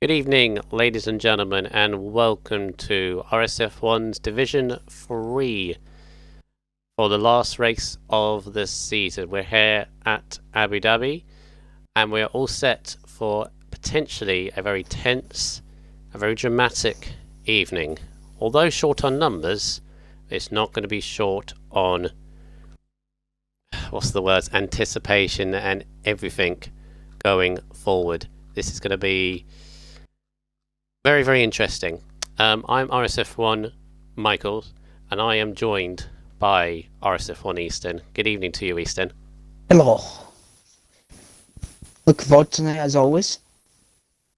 Good evening, ladies and gentlemen, and welcome to RSF1's Division 3 for the last race of the season. We're here at Abu Dhabi, and we're all set for potentially a very tense, a very dramatic evening. Although short on numbers, it's not going to be short on, anticipation and everything going forward. This is going to be very, very interesting. I'm RSF1 Michael, and I am joined by RSF1 Easton. Good evening to you, Easton. Hello. Looking forward tonight as always.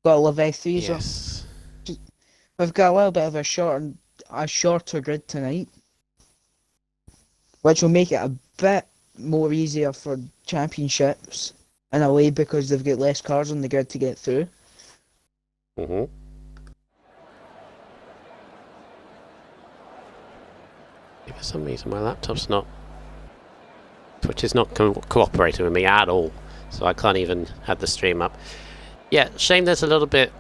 Got a lot of S3s. Yes. We've got a little bit of a shorter grid tonight, which will make it a bit more easier for championships in a way because they've got less cars on the grid to get through. For some reason my laptop's not... Twitch is not cooperating with me at all, so I can't even have the stream up. Yeah, shame there's a little bit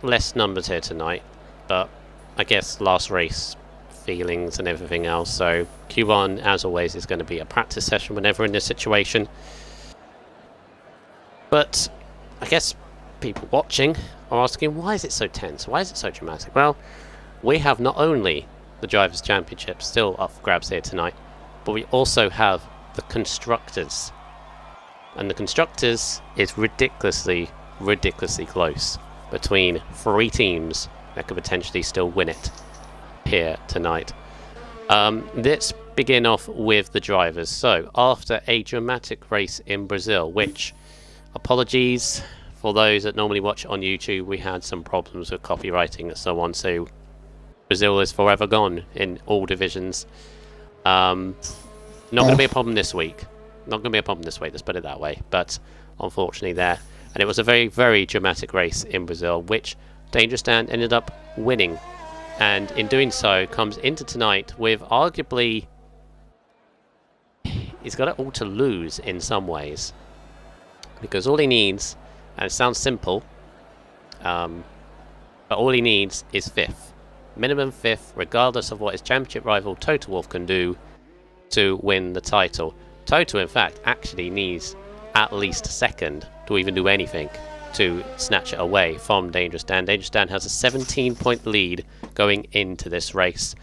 less numbers here tonight, but I guess last race feelings and everything else, so Q1 as always is going to be a practice session whenever in this situation. But I guess people watching are asking, why is it so tense? Why is it so dramatic? Well, we have not only the Drivers' Championship still up for grabs here tonight, but we also have the Constructors. And the Constructors is ridiculously close between three teams that could potentially still win it here tonight. Let's begin off with the drivers. So, after a dramatic race in Brazil, which, apologies for those that normally watch on YouTube, we had some problems with copywriting and so on, so Brazil is forever gone in all divisions. Not going to be a problem this week. Not going to be a problem this week, let's put it that way. But unfortunately there. And it was a very, very dramatic race in Brazil, which Dangerous Dan ended up winning. And in doing so, comes into tonight with arguably... He's got it all to lose in some ways. Because all he needs, and it sounds simple, but all he needs is 5th. Minimum 5th, regardless of what his championship rival Total Wolf can do to win the title. Toto, in fact, actually needs at least 2nd to even do anything to snatch it away from Dangerous Dan. Dangerous Dan has a 17-point lead going into this race.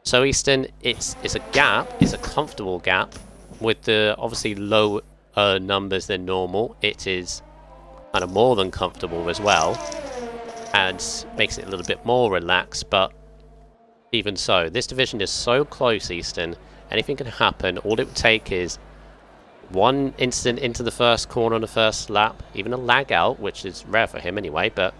So Easton, it's a gap, it's a comfortable gap with the obviously lower numbers than normal. It is kind of more than comfortable as well, and makes it a little bit more relaxed, but even so, this division is so close, Easton. Anything can happen. All it would take is one incident into the first corner on the first lap, even a lag out, which is rare for him anyway, but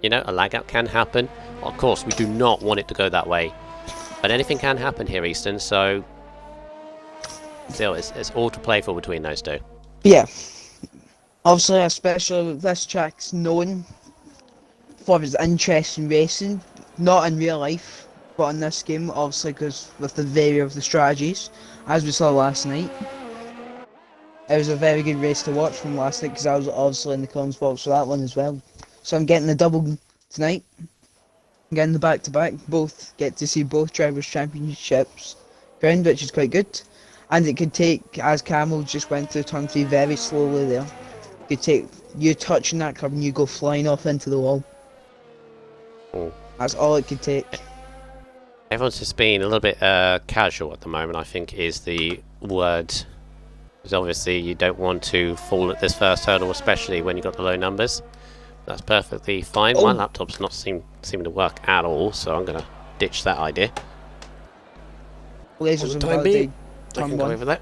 you know, a lag out can happen. Of course, we do not want it to go that way, but anything can happen here, Easton, so still, it's all to play for between those two. Yeah. Obviously, especially this track's known for its interest in racing, not in real life, but in this game, obviously, because with the variety of the strategies, as we saw last night. It was a very good race to watch from last night, because I was obviously in the comms box for that one as well. So I'm getting the double tonight, I'm getting the back-to-back, both get to see both Drivers' Championships round, which is quite good. And it could take, as Camel just went through turn 3 very slowly there, it could take you touching that curb and you go flying off into the wall. That's all it could take. Everyone's just being a little bit casual at the moment, I think is the word. Because obviously you don't want to fall at this first hurdle, especially when you've got the low numbers. That's perfectly fine. My laptop's not seeming to work at all, so I'm going to ditch that idea. Lasers and I can go over that.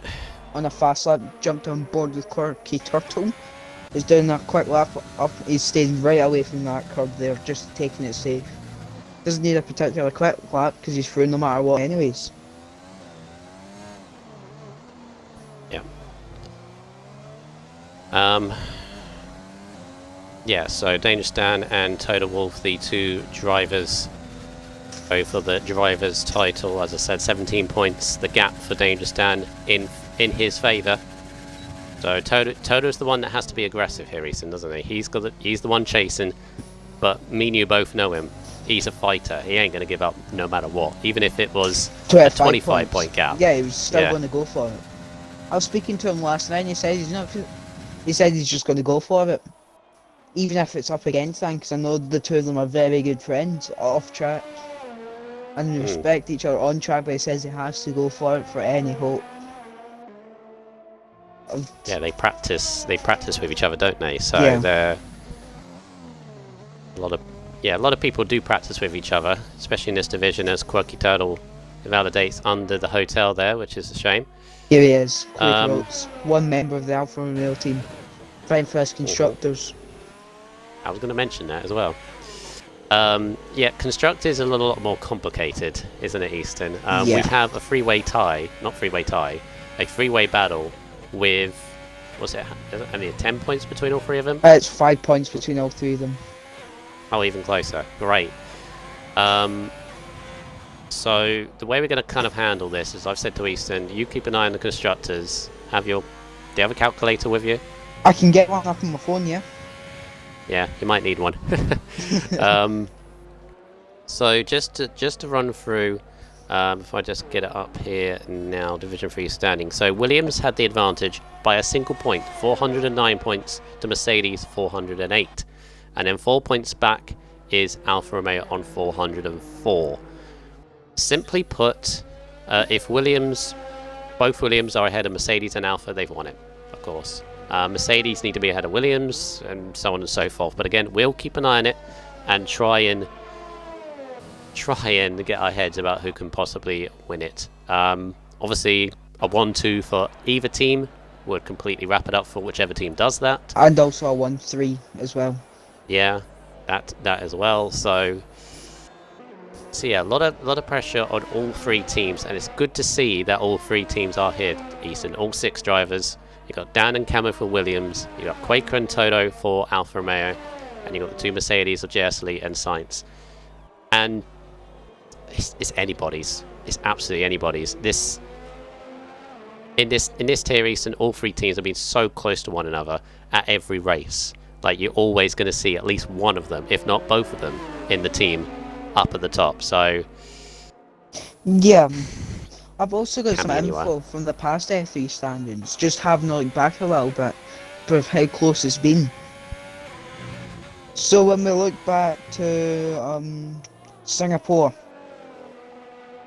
On a fast lap, jumped on board with Quirky Turtle. He's doing that quick lap up, he's staying right away from that curb there, just taking it safe. Doesn't need a particular quick lap because he's through no matter what anyways. Yeah. Yeah, so Dangerous Dan and Total Wolf, the two drivers, both for the drivers' title. As I said, 17 points, the gap for Dangerous Dan in his favour. So Toto's the one that has to be aggressive here, Easton, doesn't he? He's the one chasing, but me and you both know him. He's a fighter. He ain't going to give up no matter what, even if it was a 25 point gap. Yeah, he was still going to go for it. I was speaking to him last night and he said he's not. He said he's just going to go for it. Even if it's up against them, because I know the two of them are very good friends off track. And they respect each other on track, but he says he has to go for it for any hope. Yeah, they practice with each other, don't they? So yeah. a lot of people do practice with each other, especially in this division, as Quirky Turtle validates under the hotel there, which is a shame. Here he is, one member of the Alfa Romeo team, fighting for his constructors. I was going to mention that as well. Yeah, constructors is a lot more complicated, isn't it, Easton? We have a three-way battle with, what's it, only 10 points between all three of them? It's 5 points between all three of them. Oh, even closer. Great. So the way we're going to kind of handle this is, I've said to Easton, you keep an eye on the constructors. Do you have a calculator with you? I can get one up on my phone, yeah. Yeah, you might need one. So just to run through, if I just get it up here now, Division 3 standing. So Williams had the advantage by a single point, 409 points to Mercedes 408. And then 4 points back is Alfa Romeo on 404. Simply put, if both Williams are ahead of Mercedes and Alfa, they've won it, of course. Mercedes need to be ahead of Williams, and so on and so forth. But again, we'll keep an eye on it and try and get our heads about who can possibly win it. Obviously, a 1-2 for either team would completely wrap it up for whichever team does that. And also a 1-3 as well. Yeah, that as well. So yeah, a lot of pressure on all three teams, and it's good to see that all three teams are here, Easton. All 6 drivers. You got Dan and Camo for Williams. You got Quaker and Toto for Alfa Romeo, and you got the 2 Mercedes of Gasly and Sainz. And it's anybody's. It's absolutely anybody's. In this tier, Easton, all 3 teams have been so close to one another at every race. Like, you're always going to see at least one of them, if not both of them, in the team up at the top. So yeah, I've also got some info from the past S03 standings, just having a look back a little bit of how close it's been. So when we look back to Singapore,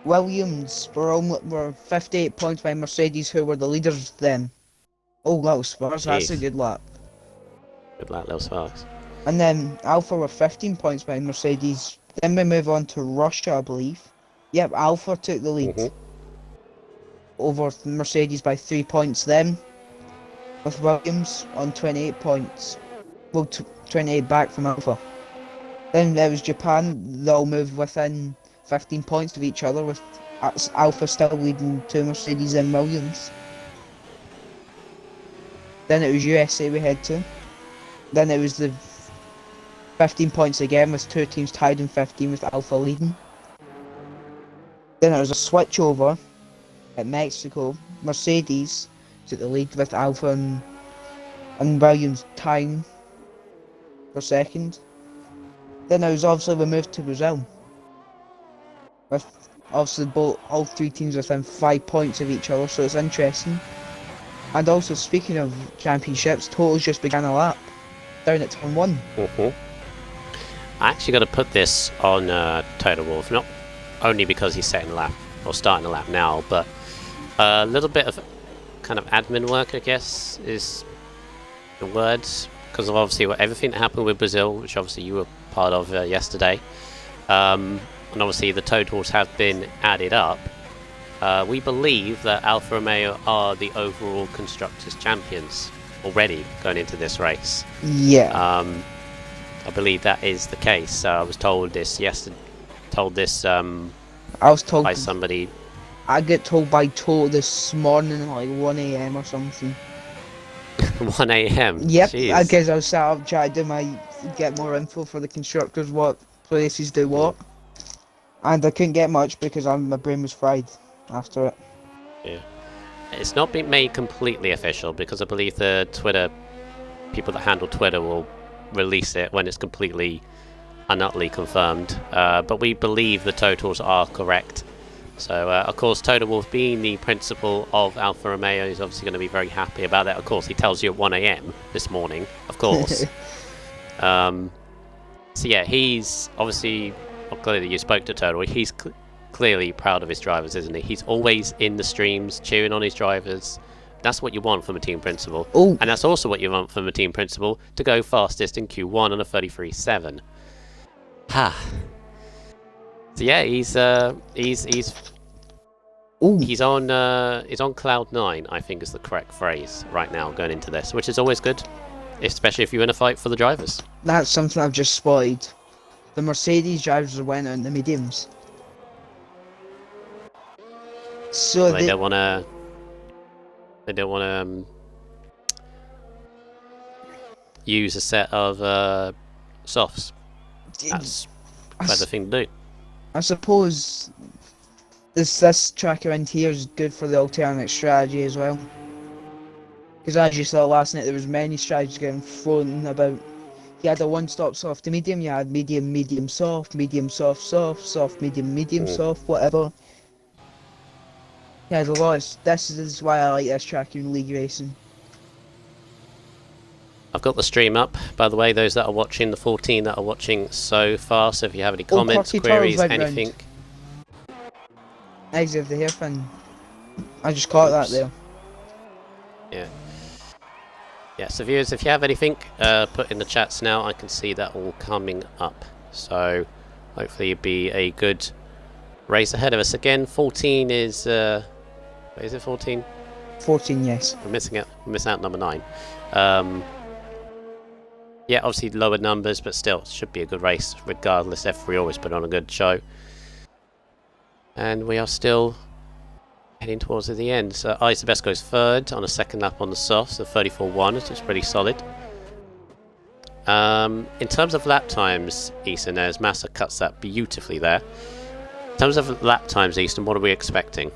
Williams were 58 points by Mercedes, who were the leaders then. Oh, little Spurs, that's a good lap. Good lap, little Spurs. And then Alfa were 15 points by Mercedes. Then we move on to Russia, I believe. Yep, Alfa took the lead over Mercedes by 3 points then, with Williams on 28 points. Well, 28 back from Alfa. Then there was Japan. They'll move within 15 points of each other, with Alfa still leading to Mercedes and Williams. Then it was USA we head to. Then it was the 15 points again, with 2 teams tied in 15 with Alfa leading. Then it was a switch over at Mexico. Mercedes took the lead with Alfa and Williams tying for second. Then it was obviously we moved to Brazil, with obviously all 3 teams within 5 points of each other, so it's interesting. And also, speaking of championships, Toto's just began a lap down at turn 1. I actually got to put this on Toto Wolff, not only because he's setting a lap or starting a lap now, but a little bit of kind of admin work, I guess, is the words, because of obviously everything that happened with Brazil, which obviously you were part of yesterday, and obviously the totals have been added up. We believe that Alfa Romeo are the overall constructors champions already going into this race. Yeah. I believe that is the case. I was told this yesterday. I was told by somebody. I get told by Toto this morning, like 1 AM or something. 1 AM? Yep. Jeez. I guess I was sat up trying to get more info for the constructors, what places do what. And I couldn't get much because my brain was fried after it. Yeah. It's not been made completely official because I believe the Twitter people that handle Twitter will release it when it's completely and utterly confirmed. But we believe the totals are correct. So, of course, Toto Wolff, being the principal of Alfa Romeo, is obviously going to be very happy about that. Of course, he tells you at 1 a.m. this morning, of course. So, yeah, he's obviously, well, clearly you spoke to Toto. He's clearly proud of his drivers, isn't he? He's always in the streams, cheering on his drivers. That's what you want from a team principal. Oh. And that's also what you want from a team principal, to go fastest in Q1 on a 33.7. Ha. So yeah, he's on cloud 9, I think is the correct phrase right now going into this, which is always good, especially if you're in a fight for the drivers. That's something I've just spotted. The Mercedes drivers went on the mediums. So they don't want to. They don't want to use a set of softs. That's a clever thing to do. I suppose this track around here is good for the alternate strategy as well. Because as you saw last night, there was many strategies getting thrown about. You had a one-stop soft to medium, you had medium, medium, soft, soft, soft, medium, soft, whatever. Yeah, there's a lot of, this is why I like this track in league racing. I've got the stream up, by the way, those that are watching, the 14 that are watching so far, so if you have any comments, queries, anything. Exit of the hairpin. I just caught that there. Yeah. Yeah, so viewers, if you have anything, put in the chats now. I can see that all coming up. So, hopefully it'll be a good race ahead of us. Again, 14 is... is it 14? 14, yes. We're missing out number 9. Yeah, obviously lower numbers, but still, it should be a good race regardless. F3 always put on a good show. And we are still heading towards the end. So Isabes goes third on a second lap on the soft, so 34.1, which is pretty solid. In terms of lap times, Easton, as Massa cuts that beautifully there. In terms of lap times, Easton, what are we expecting?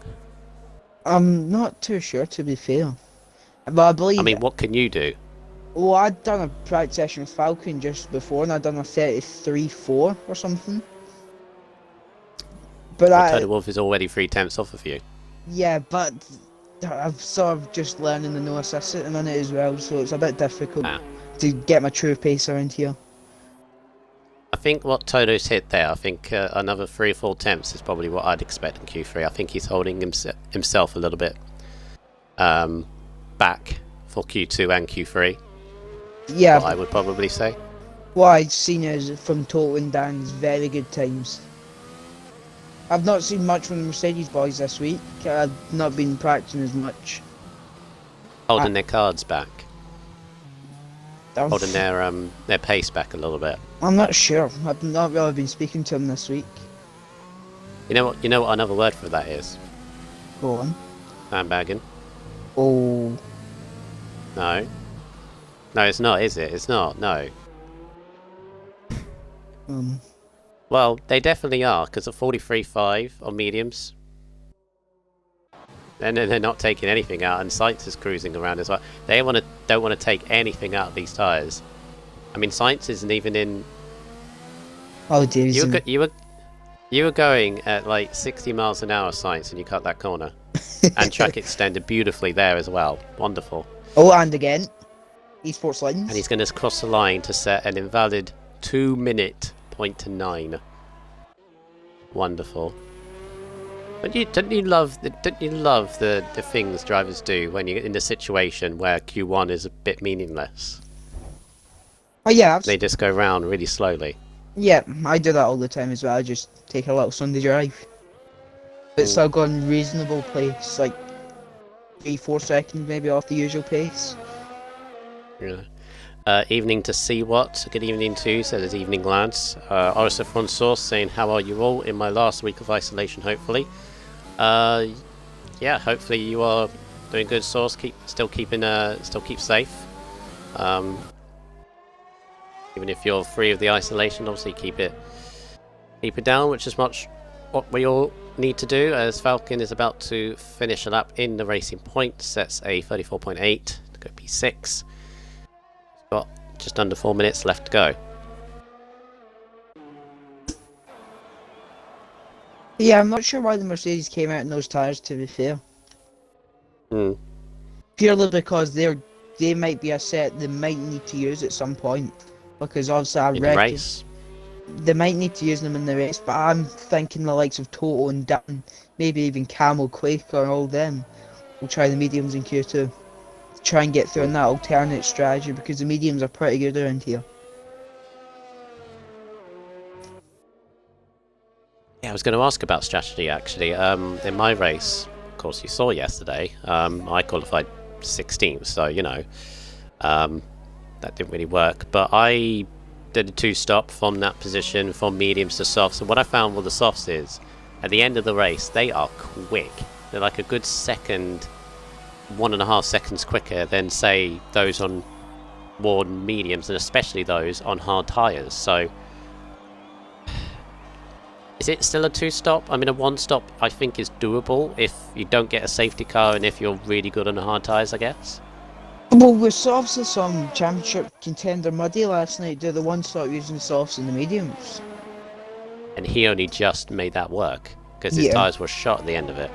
I'm not too sure, to be fair. But I believe... I mean, what can you do? Well, I'd done a practice session with Falcon just before, and I'd done a 33.4 or something. But Toto Wolff is already 3/10 off of you. Yeah, but I'm sort of just learning the no assist sitting on it as well, so it's a bit difficult to get my true pace around here. I think what Toto's hit there, I think another 3 or 4 attempts is probably what I'd expect in Q3. I think he's holding himself a little bit back for Q2 and Q3. Yeah. I would probably say. What I've seen is from Toto and Dan's very good times. I've not seen much from the Mercedes boys this week. I've not been practicing as much. Holding their cards back. Holding their pace back a little bit. I'm not sure. I've not really been speaking to them this week. You know what another word for that is? Go on. Sandbagging. Oh. No. No, it's not, is it? It's not, no. Well, they definitely are, because at 43.5 on mediums, and then they're not taking anything out, and Sainz is cruising around as well. They don't want to take anything out of these tyres. I mean, Sainz isn't even in... Oh dear. You were going at like 60 miles an hour, Sainz, and you cut that corner. And track extended beautifully there as well. Wonderful. Oh, and again, esports lines. And he's going to cross the line to set an invalid 2-minute .9. Wonderful. Don't you love the things drivers do when you're in a situation where Q1 is a bit meaningless? Oh yeah. They just go round really slowly. Yeah, I do that all the time as well. I just take a little Sunday drive. But still going reasonable pace, like 3-4 seconds maybe off the usual pace. Yeah. Evening to see what. Good evening to, so there's evening lads. RSF1 source saying, how are you all in my last week of isolation, hopefully. Yeah, hopefully you are doing good, source. Still keep safe. Even if you're free of the isolation, obviously keep it down, which is much what we all need to do, as Falcon is about to finish a lap in the Racing Point, sets a 34.8 to go P6. Got just under 4 minutes left to go. Yeah, I'm not sure why the Mercedes came out in those tyres, to be fair. Purely because they might be a set they might need to use at some point. Because obviously I In the reckon race. they might need to use them in the race, but I'm thinking the likes of Toto and Dan, maybe even Camel, Quaker, all them will try the mediums in Q2. Try and get through on that alternate strategy, because the mediums are pretty good around here. Yeah, I was going to ask about strategy actually. In my race, of course you saw yesterday, I qualified 16th, so you know, that didn't really work. But I did a 2-stop from that position, from mediums to softs, and what I found with the softs is, at the end of the race, they are quick. They're like a good second, 1.5 seconds quicker than, say, those on more mediums, and especially those on hard tyres. So, is it still a 2-stop? I mean, a 1-stop I think is doable if you don't get a safety car and if you're really good on the hard tyres, I guess. Well, we saw obviously some championship contender Muddy last night do the 1-stop using softs and the mediums. And he only just made that work because his tyres were shot at the end of it.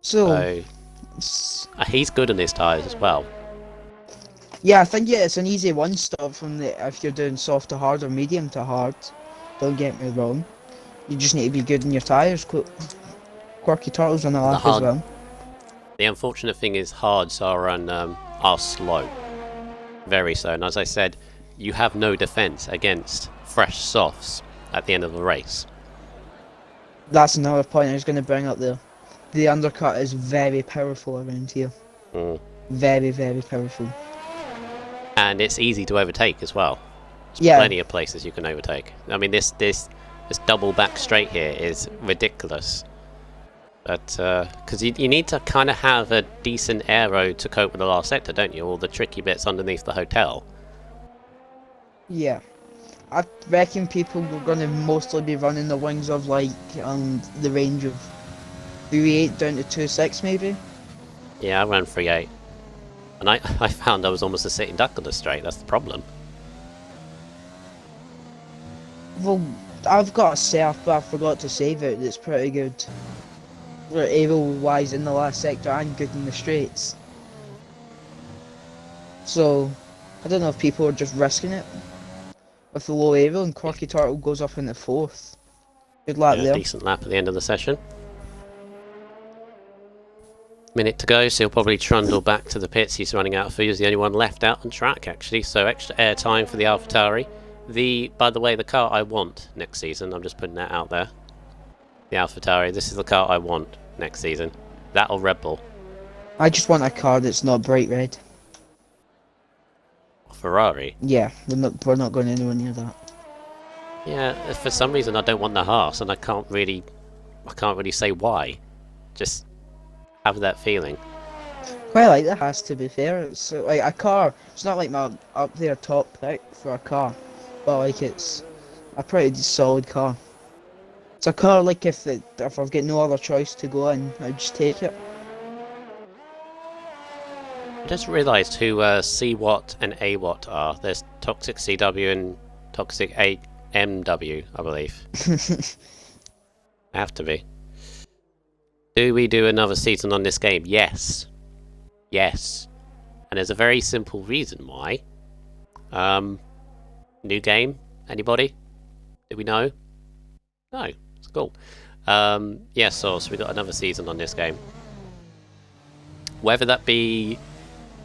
So he's good on his tyres as well. Yeah, I think it's an easy 1-stop from the if you're doing soft to hard or medium to hard. Don't get me wrong. You just need to be good in your tyres. Quirky Turtles on the lap as well. The unfortunate thing is hards are slow. Very slow. And as I said, you have no defence against fresh softs at the end of the race. That's another point I was going to bring up there. The undercut is very powerful around here. Very, very powerful. And it's easy to overtake as well. There's plenty of places you can overtake. I mean, this double back straight here is ridiculous. But because you need to kind of have a decent aero to cope with the last sector, don't you? All the tricky bits underneath the hotel. Yeah, I reckon people are going to mostly be running the wings of like the range of 3.8 down to 2.6 maybe. Yeah, I ran 3.8, and I found I was almost a sitting duck on the straight. That's the problem. Well, I've got a setup, but I forgot to save it. It's pretty good. Aero-wise in the last sector and good in the straights. So, I don't know if people are just risking it with the low aero, and Quirky Turtle goes up in the 4th. Good lap there. Decent lap at the end of the session. Minute to go, so he'll probably trundle back to the pits. He's running out of food. He's the only one left out on track, actually. So extra air time for the AlphaTauri. By the way, the car I want next season, I'm just putting that out there. The AlphaTauri, this is the car I want next season. That or Red Bull. I just want a car that's not bright red. Ferrari? Yeah, we're not going anywhere near that. Yeah, for some reason I don't want the Haas, and I can't really say why. Just have that feeling. Quite like the Haas, to be fair. It's like a car. It's not like my up there top pick for a car, but like it's a pretty solid car. It's a car like if I've got no other choice to go in, I'd just take it. I just realised who C-Watt and A-Watt are. There's Toxic CW and Toxic AMW, I believe. Have to be. Do we do another season on this game? Yes. Yes. And there's a very simple reason why. New game? Anybody? Do we know? No. It's cool. Yeah, so we got another season on this game. Whether that be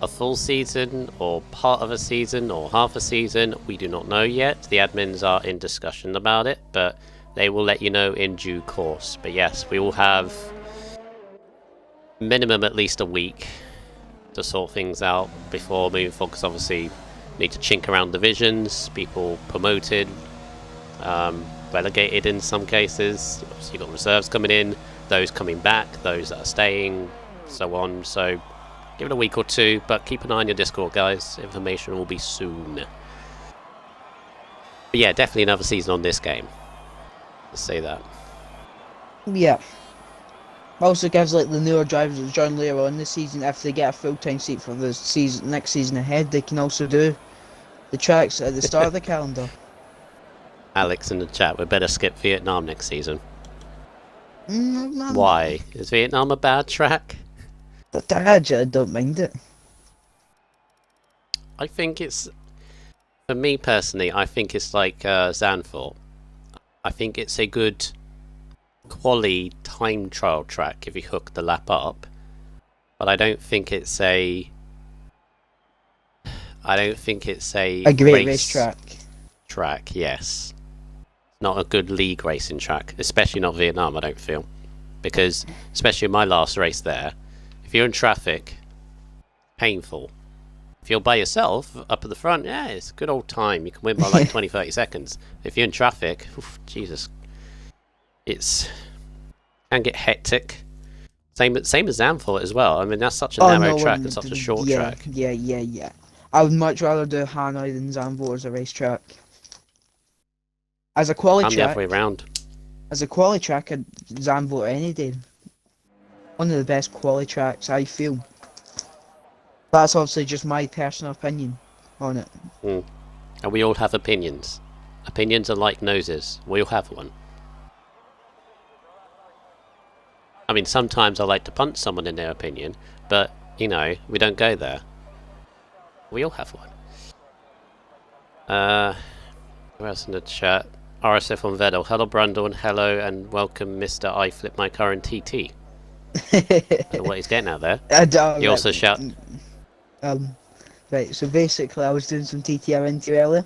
a full season, or part of a season, or half a season, we do not know yet. The admins are in discussion about it, but they will let you know in due course. But yes, we will have minimum at least a week to sort things out before moving forward, because obviously need to chink around divisions, people promoted, relegated in some cases. Obviously you've got reserves coming in, those coming back, those that are staying, so on. So give it a week or two, but keep an eye on your Discord, guys. Information will be soon. But yeah, definitely another season on this game. Let's say that. Yeah. Also gives like the newer drivers that join later on this season, if they get a full-time seat for the season next season ahead, they can also do the tracks at the start of the calendar. Alex in the chat, we better skip Vietnam next season. No, Why? Is Vietnam a bad track? I don't mind it. I think it's... For me personally, I think it's like Zandvoort. I think it's a good quality time trial track if you hook the lap up. But I don't think it's a... A great racetrack. Track, yes. Not a good league racing track, especially not Vietnam, I don't feel. Because, especially in my last race there, if you're in traffic, painful. If you're by yourself, up at the front, yeah, it's a good old time. You can win by like 20-30 seconds. If you're in traffic, oof, Jesus. Can get hectic. Same as Zandvoort as well. I mean, that's such a narrow track and such a short track. Yeah. I would much rather do Hanoi than Zandvoort as a racetrack. As a quality I'm track, the other way around. as a quality track, I'd Zandvoort any day. One of the best quality tracks, I feel. That's obviously just my personal opinion on it. And we all have opinions. Opinions are like noses. We all have one. I mean, sometimes I like to punch someone in their opinion, but, you know, we don't go there. We all have one. Who else in the chat? RSF1 Vettel. Hello, Brundle, and hello, and welcome, Mr. I Flip My Car in TT. I don't know what he's getting out there. You also shout... Right, so basically I was doing some TTR into earlier,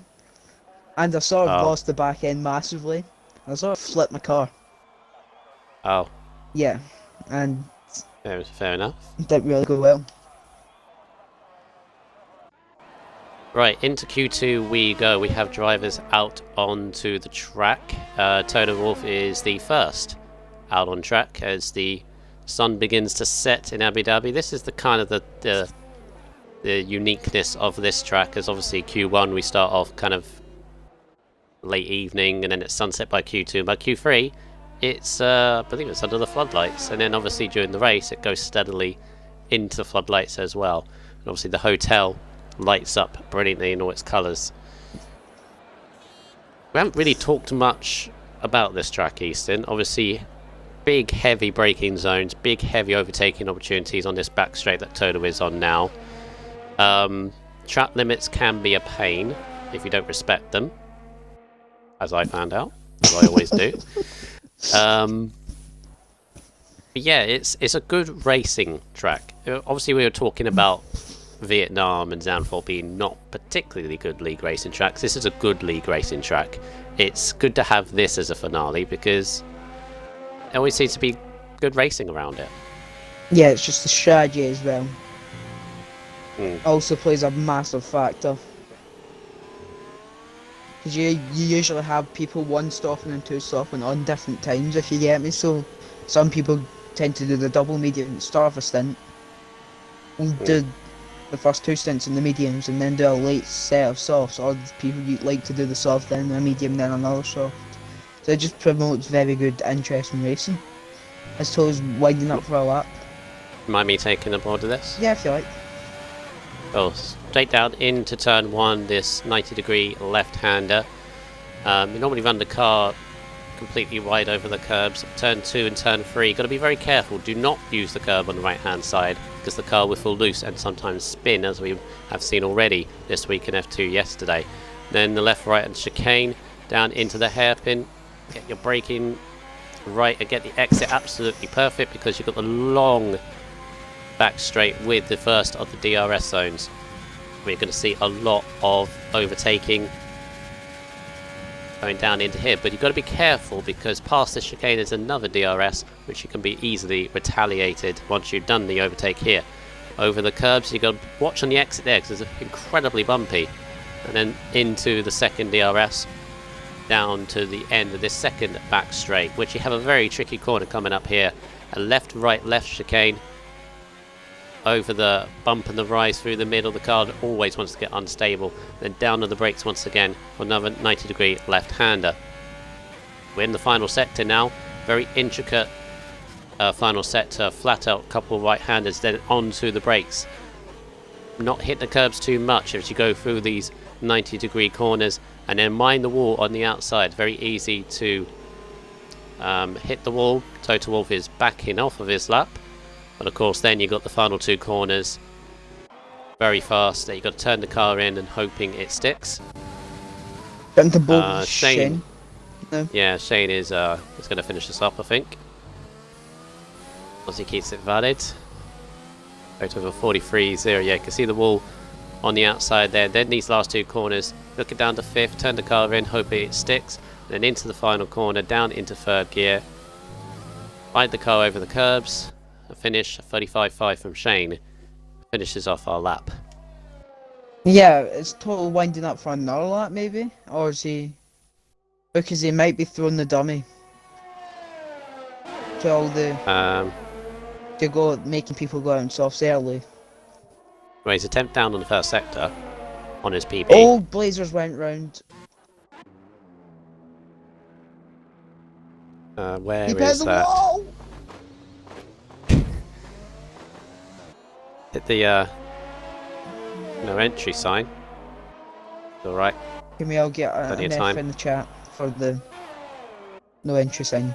and I sort of lost the back end massively. I sort of flipped my car. Oh. Yeah, and... Fair enough. Didn't really go well. Right, into Q2 we go. We have drivers out onto the track. Tony Wolff is the first out on track as the sun begins to set in Abu Dhabi. This is the kind of the uniqueness of this track, as obviously Q1 we start off kind of late evening and then it's sunset by Q2, and by Q3 it's I believe it's under the floodlights, and then obviously during the race it goes steadily into the floodlights as well, and obviously the hotel lights up brilliantly in all its colours. We haven't really talked much about this track, Easton. Obviously big heavy braking zones, big heavy overtaking opportunities on this back straight that Toto is on now. Track limits can be a pain if you don't respect them, as I found out, as I always do. But yeah, it's a good racing track. Obviously we were talking about Vietnam and Zandvoort being not particularly good league racing tracks. This is a good league racing track. It's good to have this as a finale because there always seems to be good racing around it. Yeah, it's just the strategy as well. Also plays a massive factor. Because you usually have people one stopping and two stopping on different times, if you get me. So some people tend to do the double medium at the start of a stint, and do the first two stints in the mediums, and then do a late set of softs. Or people like to do the soft, then a medium, then another soft. So it just promotes very good, interesting racing. As Toes winding up for a lap. Mind me taking a board of this? Yeah, if you like. Oh, straight down into turn one, this 90-degree left-hander. You normally run the car completely wide over the curbs. Turn 2 and turn 3, got to be very careful. Do not use the curb on the right-hand side because the car will feel loose and sometimes spin, as we have seen already this week in F2 yesterday. Then the left-right and chicane down into the hairpin. Get your braking right and get the exit absolutely perfect because you've got the long back straight with the first of the DRS zones. We're going to see a lot of overtaking going down into here, but you've got to be careful because past the chicane is another DRS which you can be easily retaliated once you've done the overtake here. Over the curbs, you've got to watch on the exit there because it's incredibly bumpy, and then into the second DRS down to the end of this second back straight, which you have a very tricky corner coming up here. A left right left chicane over the bump and the rise through the middle. The car always wants to get unstable. Then down on the brakes once again for another 90-degree left-hander. We're in the final sector now. Very intricate final sector, flat out couple of right-handers, then onto the brakes. Not hit the curbs too much as you go through these 90-degree corners, and then mind the wall on the outside. Very easy to hit the wall. Toto Wolff is backing off of his lap, but of course then you've got the final 2 corners very fast. You've got to turn the car in and hoping it sticks. Shane. No. Yeah, Shane is going to finish this up, I think. Once he keeps it valid. Out of a 43.0. Yeah, you can see the wall on the outside there. Then these last 2 corners, looking down to 5th, turn the car in, hoping it sticks. Then into the final corner, down into 3rd gear. Ride the car over the curbs. A finish, 35.5 from Shane. Finishes off our lap. Yeah, is Total winding up for another lap maybe? Or is he... Because he might be throwing the dummy. To all the... to go, making people go out on softs early. Well, he's a 10th down on the first sector. On his PB. Oh, Blazers went round. Where is that? Wall. Hit the no entry sign. Alright. Can we all get Plenty an of F time. in the chat for the no entry sign?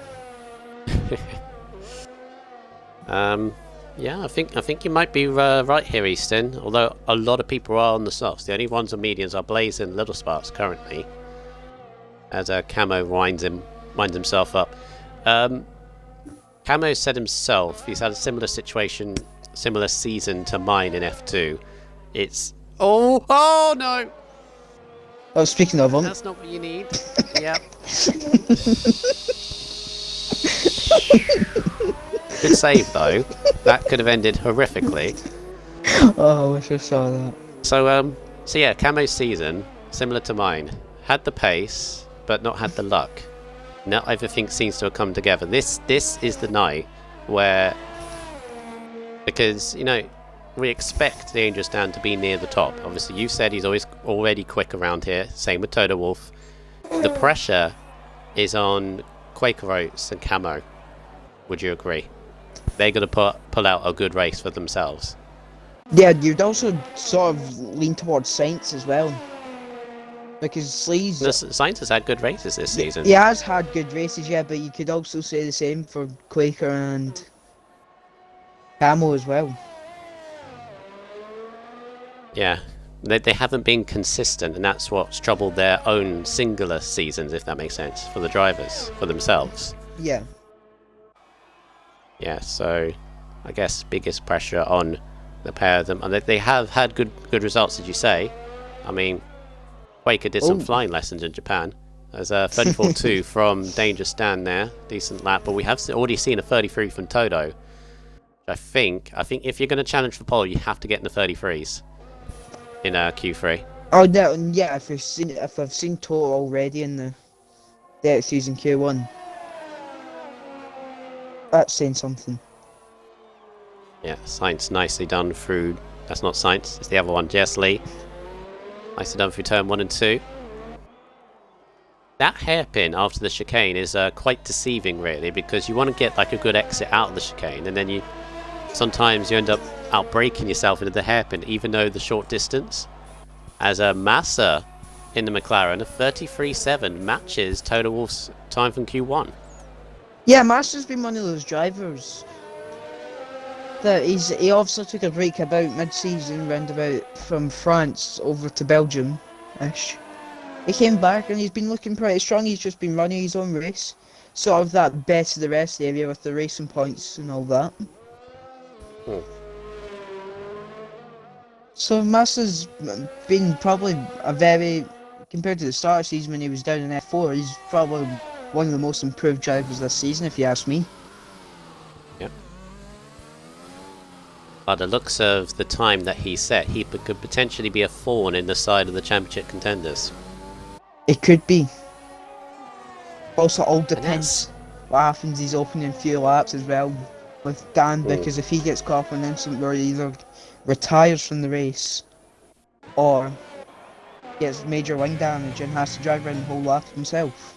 Yeah, I think you might be right here, Easton. Although a lot of people are on the softs. The only ones on mediums are Blaze and Little Sparks currently. As Camo winds himself up. Camo said himself he's had a similar situation, similar season to mine in F2. It's oh no! Oh, speaking of them, That's not what you need. Yep. Good save though. That could have ended horrifically. oh, I wish I saw that. So yeah, Camo's season similar to mine. Had the pace, but not had the luck. Not everything seems to have come together. This is the night where, because you know, we expect Dangerous Dan to be near the top. Obviously, you said he's already quick around here. Same with Toto Wolff. The pressure is on Quaker Oats and Camo. Would you agree? They're going to pull out a good race for themselves. Yeah, you'd also sort of lean towards Saints as well. Because Sleaze... Sainz has had good races this season. He has had good races, yeah, but you could also say the same for Quaker and Camo as well. Yeah, they haven't been consistent, and that's what's troubled their own singular seasons, if that makes sense, for the drivers, for themselves. Yeah. Yeah, so I guess biggest pressure on the pair of them, and they have had good results, as you say. I mean, Quaker did some flying lessons in Japan. There's a 34.2 from Dangerous Dan there, decent lap, but we have already seen a 33 from Toto. I think if you're going to challenge for pole, you have to get in the 33s in Q3. Oh no, yeah. If I've seen Toto already in the X season Q1, that's saying something. Yeah, Sainz nicely done through. That's not Sainz, it's the other one, Jess Lee. Nicely done through turn 1 and 2. That hairpin after the chicane is quite deceiving, really, because you want to get like a good exit out of the chicane, and then sometimes you end up outbraking yourself into the hairpin, even though the short distance. As a Massa in the McLaren, a 33.7 matches Toto Wolff's time from Q1. Yeah, Master's been one of those drivers that he obviously took a break about mid-season, roundabout from France over to Belgium-ish. He came back and he's been looking pretty strong. He's just been running his own race, sort of that best of the rest area with the racing points and all that. So Master's been probably compared to the start of the season when he was down in F4, he's probably one of the most improved drivers this season, if you ask me. Yep. By the looks of the time that he set, he could potentially be a thorn in the side of the championship contenders. It could be. Also, all depends what happens these opening few laps as well with Dan, because if he gets caught up on an incident where he either retires from the race or gets major wing damage and has to drive around the whole lap himself,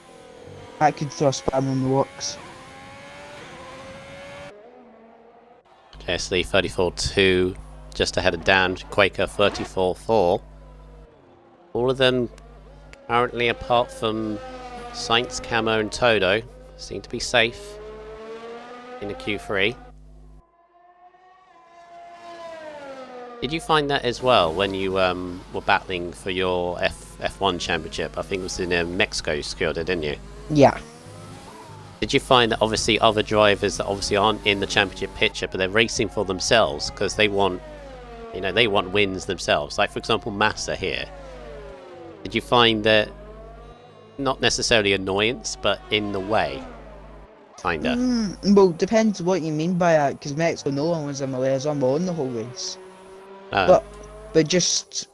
that could throw a spanner in the works. JSD 34-2, just ahead of Dan. Quaker 34-4. All of them currently, apart from Saints, Camo and Todo, seem to be safe in the Q3. Did you find that as well when you were battling for your F1 championship? I think it was in Mexico you secured it, didn't you? Yeah. Did you find that obviously other drivers that obviously aren't in the championship picture, but they're racing for themselves because they want, you know, they want wins themselves? Like for example, Massa here. Did you find that not necessarily annoyance, but in the way, kinda? Well, depends what you mean by that. Because Mexico, no one was in my way. I'm on the whole race. But just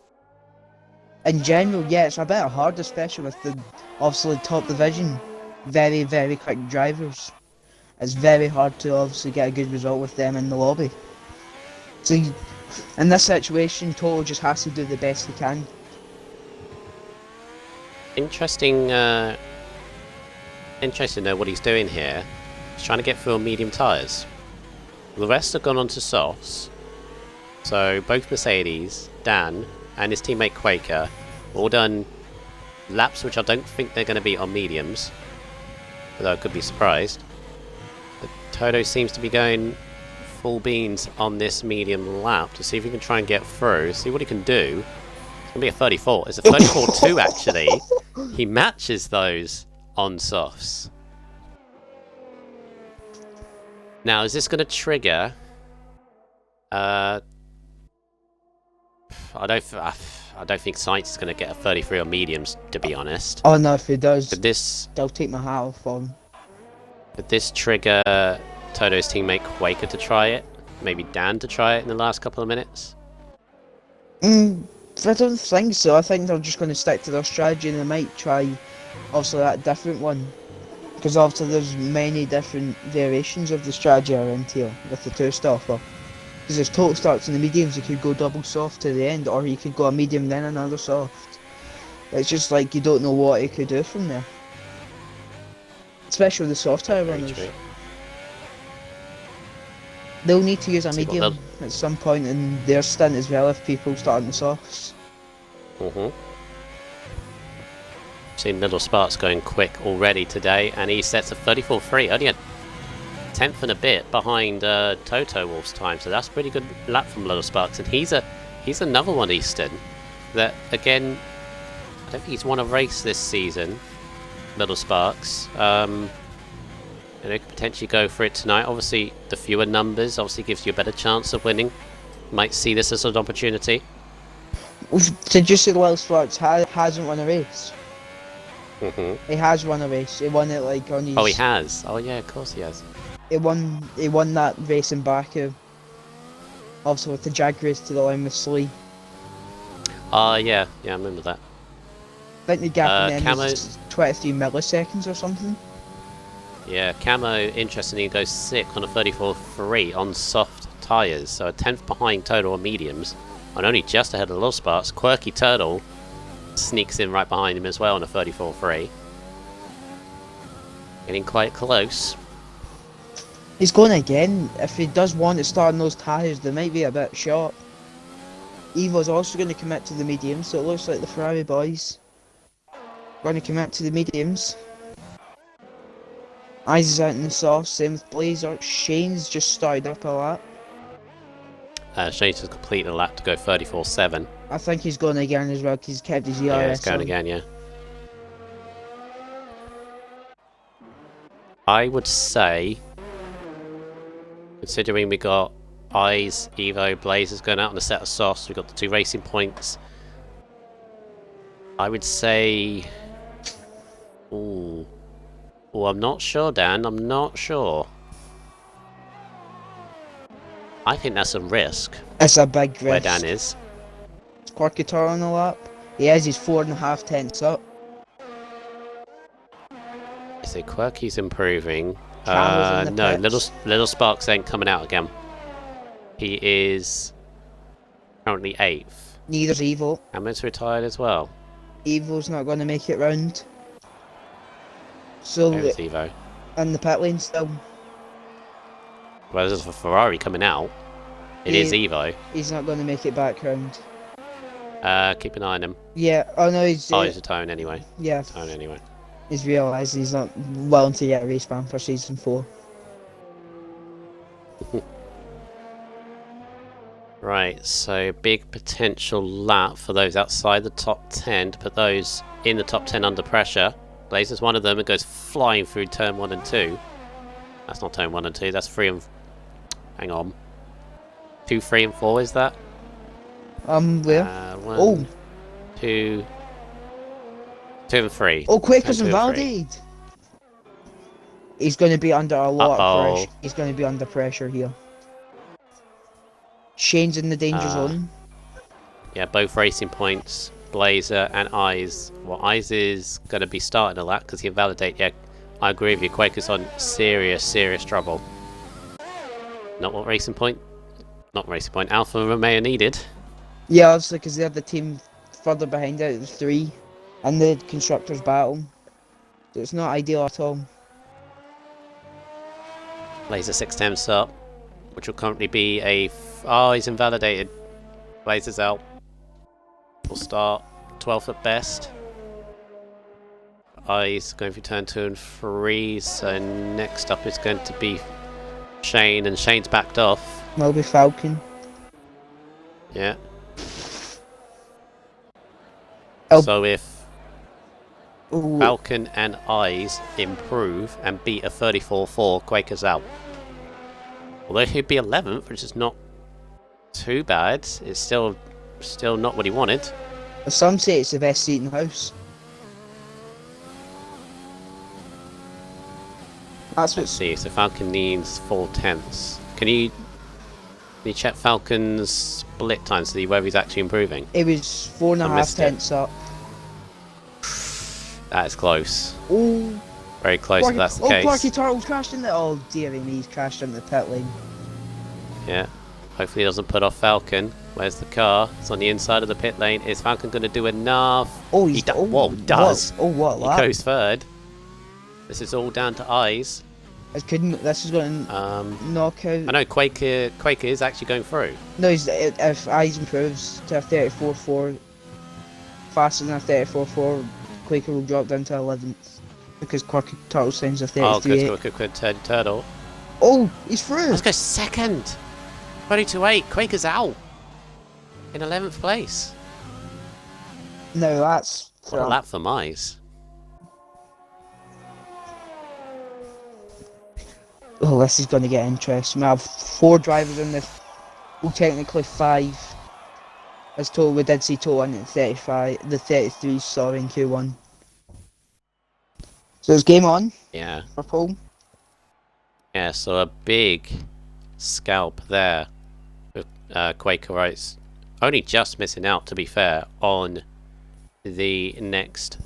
in general, yeah, it's a bit hard, especially with the obviously top division, very, very quick drivers. It's very hard to obviously get a good result with them in the lobby. So in this situation, Toto just has to do the best he can. Interesting to know what he's doing here. He's trying to get through on medium tyres. The rest have gone on to softs. So both Mercedes, Dan, and his teammate Quaker all done laps which I don't think they're going to be on mediums, although I could be surprised. But Toto seems to be going full beans on this medium lap to see if he can try and get through, see what he can do. It's going to be a 34. It's a 34-2 actually. He matches those on softs. Now, is this going to trigger... I don't think Science is going to get a 33 on mediums, to be honest. Oh no, if he does, I'll take my hat off on. Would this trigger Toto's teammate Quaker to try it? Maybe Dan to try it in the last couple of minutes? I don't think so. I think they're just going to stick to their strategy and they might try obviously that different one. Because obviously there's many different variations of the strategy around here with the two-stopper. Because if Toto starts in the mediums, he could go double soft to the end, or he could go a medium then another soft. It's just like you don't know what he could do from there. Especially with the soft tire runners. They'll need to use a medium at some point in their stint as well if people start on the softs. Seen Little Sparks going quick already today, and he sets a 34.3, only a tenth and a bit behind Toto Wolf's time, so that's a pretty good lap from Little Sparks. And he's another one, Easton, that again, I don't think he's won a race this season, Little Sparks. And they could potentially go for it tonight. Obviously, the fewer numbers obviously gives you a better chance of winning. Might see this as an opportunity. Did you see Little Sparks hasn't won a race? He has won a race. He won it like on his... Oh, he has? Oh yeah, of course he has. He won that race in Baku. Also with the Jag race to the line with Slee. Yeah, I remember that. I think the gap in them was 23 milliseconds or something. Yeah, Camo, interestingly, goes sick on a 34.3 on soft tyres, so a tenth behind Total on mediums, and only just ahead of Little Sparks. Quirky Turtle sneaks in right behind him as well on a 34.3. Getting quite close. He's going again. If he does want to start on those tyres, they might be a bit short. Evo's also going to commit to the mediums, so it looks like the Ferrari boys going to commit to the mediums. Eyes is out in the soft, same with Blazer. Shane's just started up a lap. Shane's just completed a lap to go 34.7. I think he's going again as well because he's kept his ERS. Yeah, he's going again, yeah. I would say, considering we got Eyes, Evo, Blazers going out on a set of softs, we've got the 2 racing points. I would say... Ooh. Oh, I'm not sure, Dan. I'm not sure. I think that's a risk. It's a big risk. Where Dan is. Quirky Tar on the lap. He has his 4.5 tenths up. I say Quirky's improving. In No, pits. Little Sparks ain't coming out again. He is currently 8th. Neither's Evo. Hammond's retired as well. Evo's not going to make it round. So There's Evo. in the pit lane still. Whereas for Ferrari coming out, it is Evo. He's not going to make it back round. Keep an eye on him. Yeah, oh no, he's a tone anyway. Yeah. Tone anyway. He's realised he's not willing to get a race ban for season 4. Right, so big potential lap for those outside the top 10 to put those in the top 10 under pressure. Blazes one of them and goes flying through turn 1 and 2. That's not turn 1 and 2, that's 3 and... Hang on. 2, 3 and 4 is that? Where? 1, 2... 2 and 3. Oh, Quaker's invalidated! He's going to be under a lot of pressure. He's going to be under pressure here. Shane's in the danger zone. Yeah, both racing points. Blazer and Eyes. Well, Eyes is going to be starting a lap because he invalidate. Yeah, I agree with you. Quaker's on serious trouble. Not what racing point. Not racing point. Alfa Romeo needed. Yeah, obviously because they have the team further behind out of 3 and the constructors battle. So it's not ideal at all. Blazer 610 start, which will currently be a... Oh, he's invalidated. Blazer's out. We'll start 12th at best. Eyes going for turn 2 and 3, so next up is going to be Shane, and Shane's backed off. Maybe Falcon. Yeah. Oh. So if Ooh. Falcon and Eyes improve and beat a 34-4, Quaker's out. Although he'd be 11th, which is not too bad, it's still not what he wanted. Some say it's the best seat in the house. That's what. Let's see. So Falcon needs 4/10. Can you check Falcon's split time to see whether he's actually improving? It was 4.5 tenths up. That is close. Oh. Very close if that's the case. Oh, Clarky Turtle's crashed in the... Oh, dearie me, he's crashed into the pit lane. Yeah. Hopefully he doesn't put off Falcon. Where's the car? It's on the inside of the pit lane. Is Falcon going to do enough? Oh, he does. Whoa, he does. What? He goes third. This is all down to Eyes. This is going to knock out... I know Quaker is actually going through. No, if Eyes improves to a 34.4 faster than a 34.4, Quaker will drop down to 11th. Because Quirky Turtle sends a 33.8. Oh, good Turtle. Oh, he's through! Let's go second! 22.8, Quaker's out! In 11th place. No, that's... What a lap for Mize. Oh, this is going to get interesting. We have 4 drivers in this. Well, technically 5. As total, we did see total in at 35, the 33, sorry, in Q1. So it's game on. Yeah. For Paul. Yeah, so a big scalp there with Quaker Rights. Only just missing out, to be fair, on the next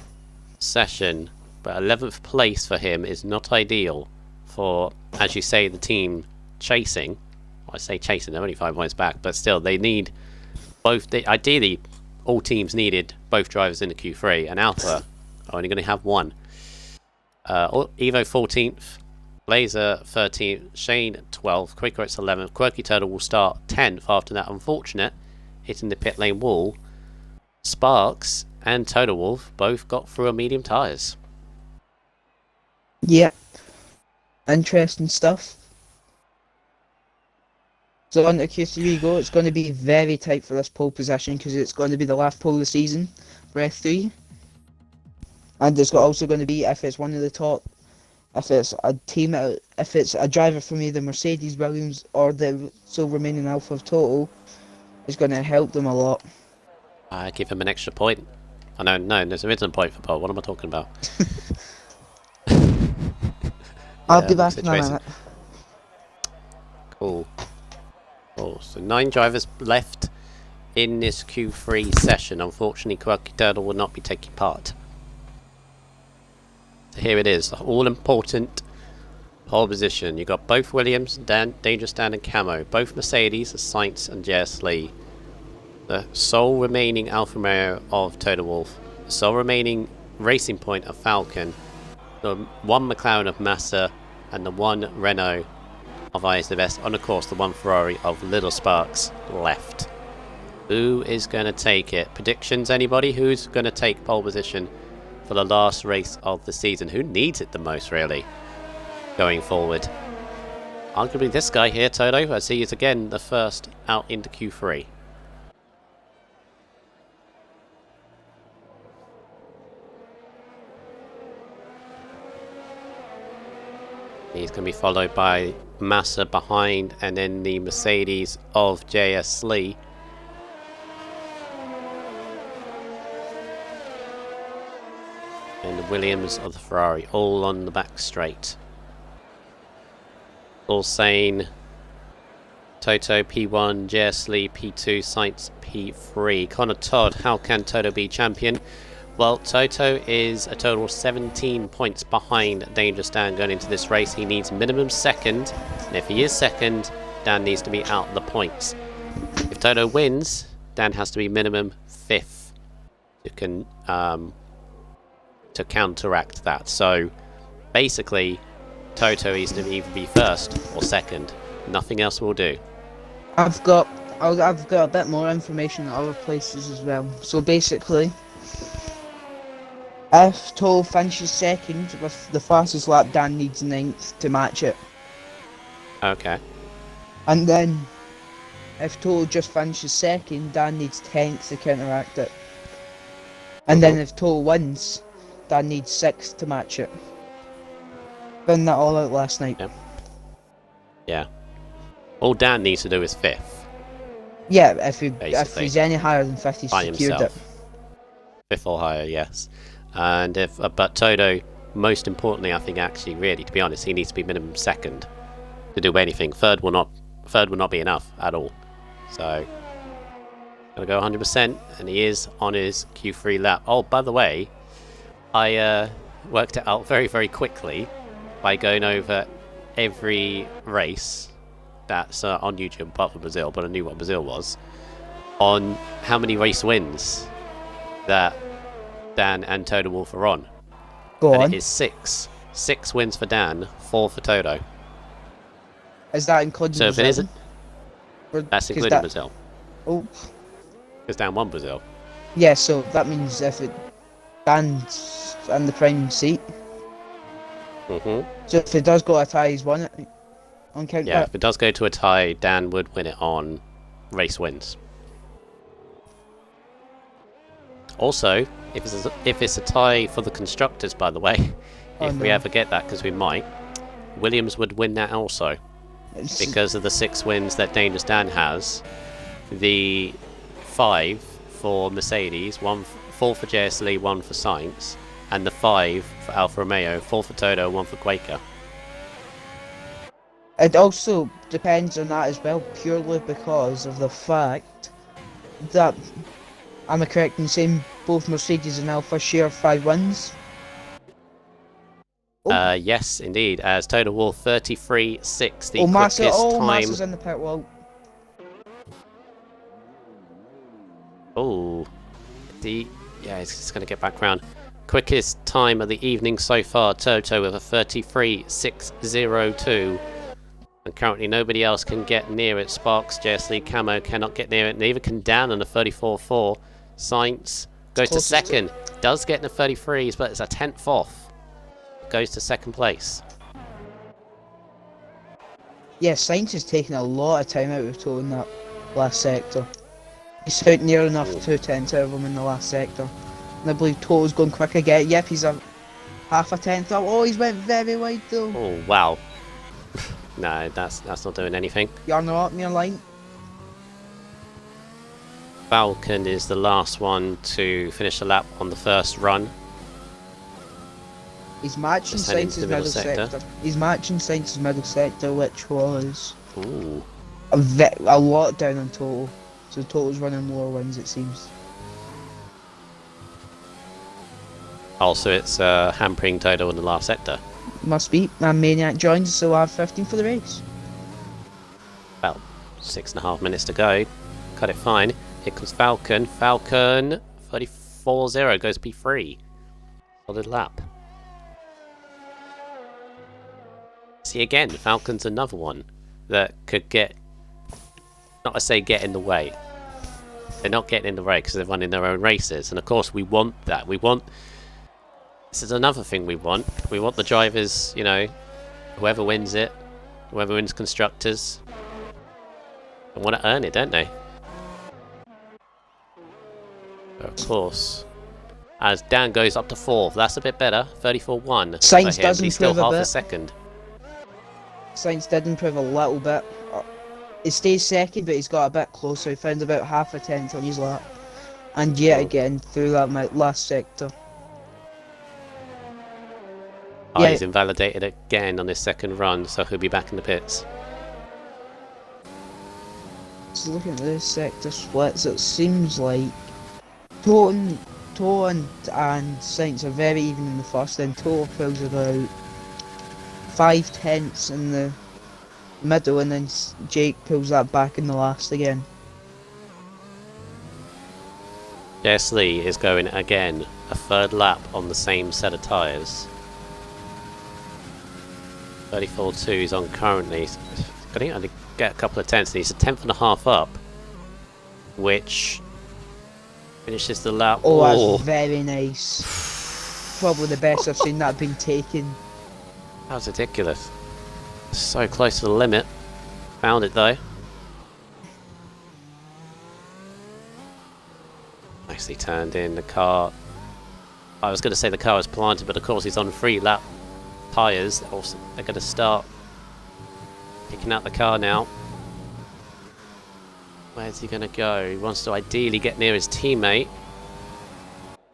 session. But 11th place for him is not ideal for, as you say, the team chasing. Well, I say chasing, they're only 5 points back, but still, they need both. Ideally, all teams needed both drivers in the Q3, and Alpha are only going to have one. Evo 14th, Blazer 13th, Shane 12th, Quaker Rights 11th, Quirky Turtle will start 10th after that unfortunate hitting the pit lane wall. Sparks and Total Wolf both got through a medium tyres. Yeah. Interesting stuff. So on to Q3 we go. It's going to be very tight for this pole position because it's going to be the last pole of the season for S3. And it's also going to be, if it's one of the top, if it's a team, if it's a driver from either Mercedes, Williams, or the still remaining Alpha of Total, it's going to help them a lot. I give him an extra point. Oh no, there's a point for Paul. What am I talking about? I'll be back in a minute. Cool. So 9 drivers left in this Q3 session. Unfortunately, Quirky Turtle will not be taking part. So here it is, the all-important pole position. You've got both Williams, Dangerous Dan and Camo, both Mercedes, Sainz and JS Lee. The sole remaining Alfa Romeo of Total Wolf, the sole remaining Racing Point of Falcon, the one McLaren of Massa, and the one Renault of Eyes the Best. And of course, the one Ferrari of Little Sparks left. Who is going to take it? Predictions, anybody? Who's going to take pole position for the last race of the season? Who needs it the most, really, going forward? Arguably this guy here, Toto, as he is again the first out into Q3. He's going to be followed by Massa behind, and then the Mercedes of JS3. And the Williams of the Ferrari, all on the back straight. All saying Toto P1, JS3 P2, Sainz P3. Connor Todd, how can Toto be champion? Well, Toto is a total of 17 points behind Dangerous Dan going into this race. He needs minimum second, and if he is second, Dan needs to be out the points. If Toto wins, Dan has to be minimum fifth to counteract that. So basically, Toto needs to either be first or second. Nothing else will do. I've got a bit more information at other places as well. So basically, if Toto finishes second with the fastest lap, Dan needs 9th to match it. Okay. And then, if Toto just finishes second, Dan needs 10th to counteract it. And then if Toto wins, Dan needs 6th to match it. Found that all out last night. Yeah. All Dan needs to do is 5th. Yeah, if he's any higher than 5th, he's By secured himself. it. 5th or higher, yes. And but Toto, most importantly, I think actually, really, to be honest, he needs to be minimum second to do anything. Third will not be enough at all. So, gonna go 100%, and he is on his Q3 lap. Oh, by the way, I worked it out very, very quickly by going over every race that's on YouTube, apart from Brazil, but I knew what Brazil was, on how many race wins that Dan and Toto Wolff are on. Go on. And it is 6. 6 wins for Dan, 4 for Toto. Is that including So Brazil? if it isn't, that's including Brazil. Oh. Because Dan won Brazil. Yeah, so that means if it Dan's in the prime seat. So if it does go a tie, he's won it. On count Yeah, that. if it does go to a tie, Dan would win it on race wins. Also, if it's a tie for the constructors, by the way, if we ever get that, because we might, Williams would win that also. Because of the 6 wins that Dangerous Dan has, the 5 for Mercedes, 4 for JS3, 1 for Sainz, and the 5 for Alfa Romeo, 4 for Toto, 1 for Quaker. It also depends on that as well, purely because of the fact that, am I correct in saying both Mercedes and Alfa share 5 wins? Yes, indeed, as Toto Wolff 33.6, the Massa, quickest time. Massa's in the pit wall. Oh, yeah, he's just going to get back round. Quickest time of the evening so far, Toto with a 33.602. And currently nobody else can get near it. Sparks, JS3, Camo cannot get near it. Neither can Dan on a 34.4. Sainz goes to second. Does get in the 33s, but it's a 10th off. Goes to second place. Yeah, Sainz is taking a lot of time out of Toto in that last sector. He's out near enough 2/10 out of him in the last sector. And I believe Toto's going quick again. Yep, he's a half a 10th up. Oh, he's went very wide though. Oh, wow. No, that's not doing anything. You're not near line. Falcon is the last one to finish the lap on the first run. He's matching Just heading to Sainz's the middle middle sector. sector. He's matching Sainz's middle sector, which was Ooh. a lot down on Toto. So Toto's running more wins, it seems. Also, it's hampering Toto in the last sector. Must be. And Maniac joins, so I have 15 for the race. About 6.5 minutes to go. Cut it fine. Here comes Falcon. Falcon 34.0 goes P3. Solid lap. See again, Falcon's another one that could get, not to say get in the way. They're not getting in the way because they're running their own races, and of course we want that. This is another thing we want. We want the drivers, you know, whoever wins it, whoever wins constructors, they want to earn it, don't they? But of course, as Dan goes up to 4th, that's a bit better. 34-1. Sainz does He's still improve a half a bit. second. Sainz did improve a little bit. He stays second, but he's got a bit closer. He found about half a tenth on his lap. And yet again, through that last sector. Oh, Yeah. he's invalidated again on his second run, so he'll be back in the pits. So looking at this sector splits, it seems like Toten and Sainz are very even in the first, then Toto pulls about 5 tenths in the middle, and then Jake pulls that back in the last again. S03 is going again a 3rd lap on the same set of tyres. 34.2 he's on currently. I think I get a couple of tenths. He's a 1/10.5 up, which finishes the lap. Oh, that's very nice. Probably the best I've seen that being taken. That was ridiculous. So close to the limit. Found it though. Nicely turned in the car. I was going to say the car was planted, but of course he's on 3 lap tyres. They're going to start picking out the car now. Where's he going to go? He wants to ideally get near his teammate.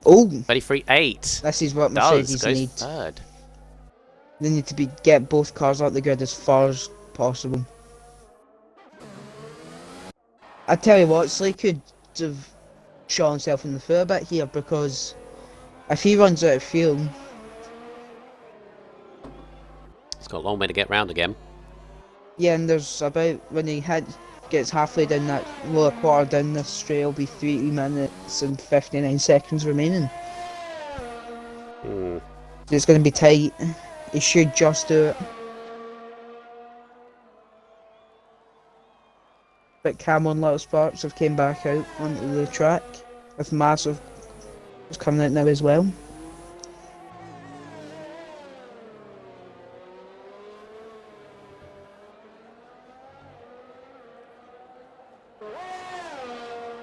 Oh! 33.8. This is what Mercedes goes need. 3rd. They need to get both cars out the grid as far as possible. I tell you what, Slee could have shot himself in the foot a bit here, because if he runs out of fuel, He's got a long way to get round again. yeah, and there's about, when he gets halfway down that lower quarter down this straight, it'll be 3 minutes and 59 seconds remaining. It's going to be tight. He should just do it. But Camo and Little Sparks have came back out onto the track, with Massive is coming out now as well.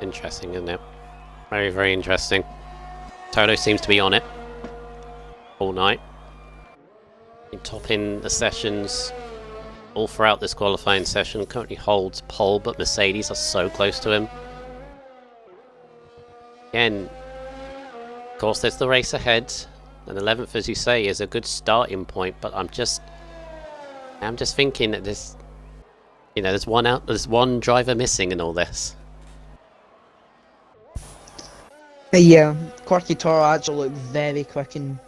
Interesting, isn't it? Very, very interesting. Toto seems to be on it all night. Been topping the sessions all throughout this qualifying session. Currently holds pole, but Mercedes are so close to him. Again, of course, there's the race ahead. And 11th, as you say, is a good starting point. But I'm just thinking that this, you know, there's one driver missing in all this. Yeah, Quirky Toro actually looked very quick in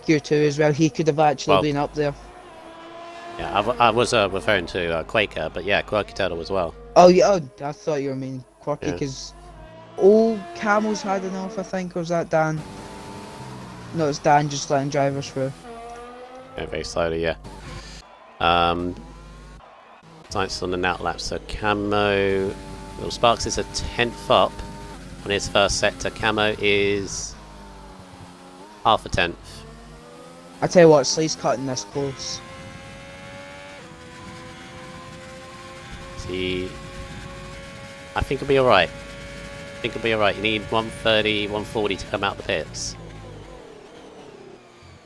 Q2 as well. He could have actually been up there. Yeah, I was referring to Quaker, but yeah, Quirky Turtle as well. Oh yeah, I thought you were meaning Quirky, Yeah. because Camel's had enough, I think, or was that Dan? No, it's Dan just letting drivers through. Yeah, very slowly, yeah. Science on the out lap, so Camo... Little Sparks is a 10th up on his first sector. Camo is half a tenth. I tell you what, Slee's cutting this close. See, I think he'll be alright. I think he'll be alright. You need 130, 140 to come out the pits.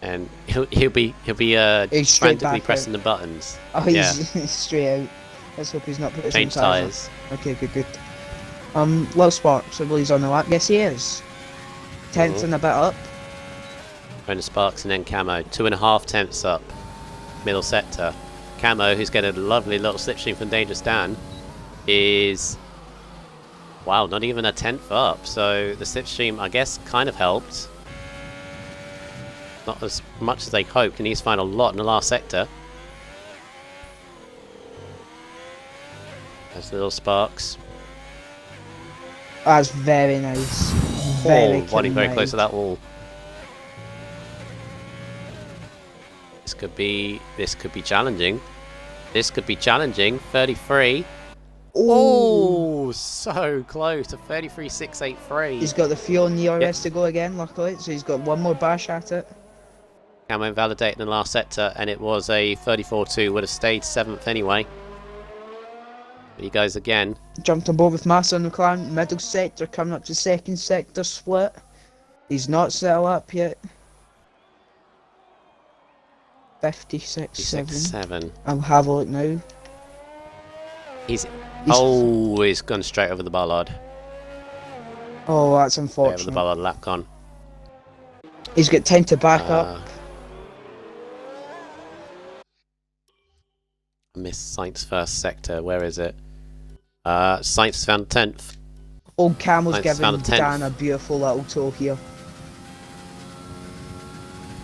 And he'll be He's straight frantically back pressing out. the buttons. Oh, he's Yeah. straight out. Let's hope he's not putting Change some tyres tyres. on. Okay, good. Little Sparks, I believe he's on the lap. Yes, he is. 10th and a bit up. Going to Sparks and then Camo. 2.5 tenths up. Middle sector. Camo, who's getting a lovely little slipstream from Dangerous Dan, is... Wow, not even a 10th up. So the slipstream, I guess, kind of helped. Not as much as they hoped. He needs to find a lot in the last sector. There's Little Sparks. That's very nice. Very Riding very clean close to ride. that wall. This could be challenging. This could be challenging. 33. Oh! Oh, so close. A 33.683. He's got the fuel in the RS to go again, luckily, so he's got one more bash at it. Camo invalidated in the last sector, and it was a 34.2. Would have stayed 7th anyway. But he goes again. Jumped on board with Massa and McLaren, middle sector, coming up to second sector split. He's not settled up yet. 56.7. I'll have a look now. He's always gone straight over the bollard. Oh, that's Straight unfortunate. over the bollard, lap gone. He's got time to back up. Missed Sainz first sector. Where is it? Sainz found 10th. Old Camel's Sainz giving found 10th. Dan a beautiful little toe here.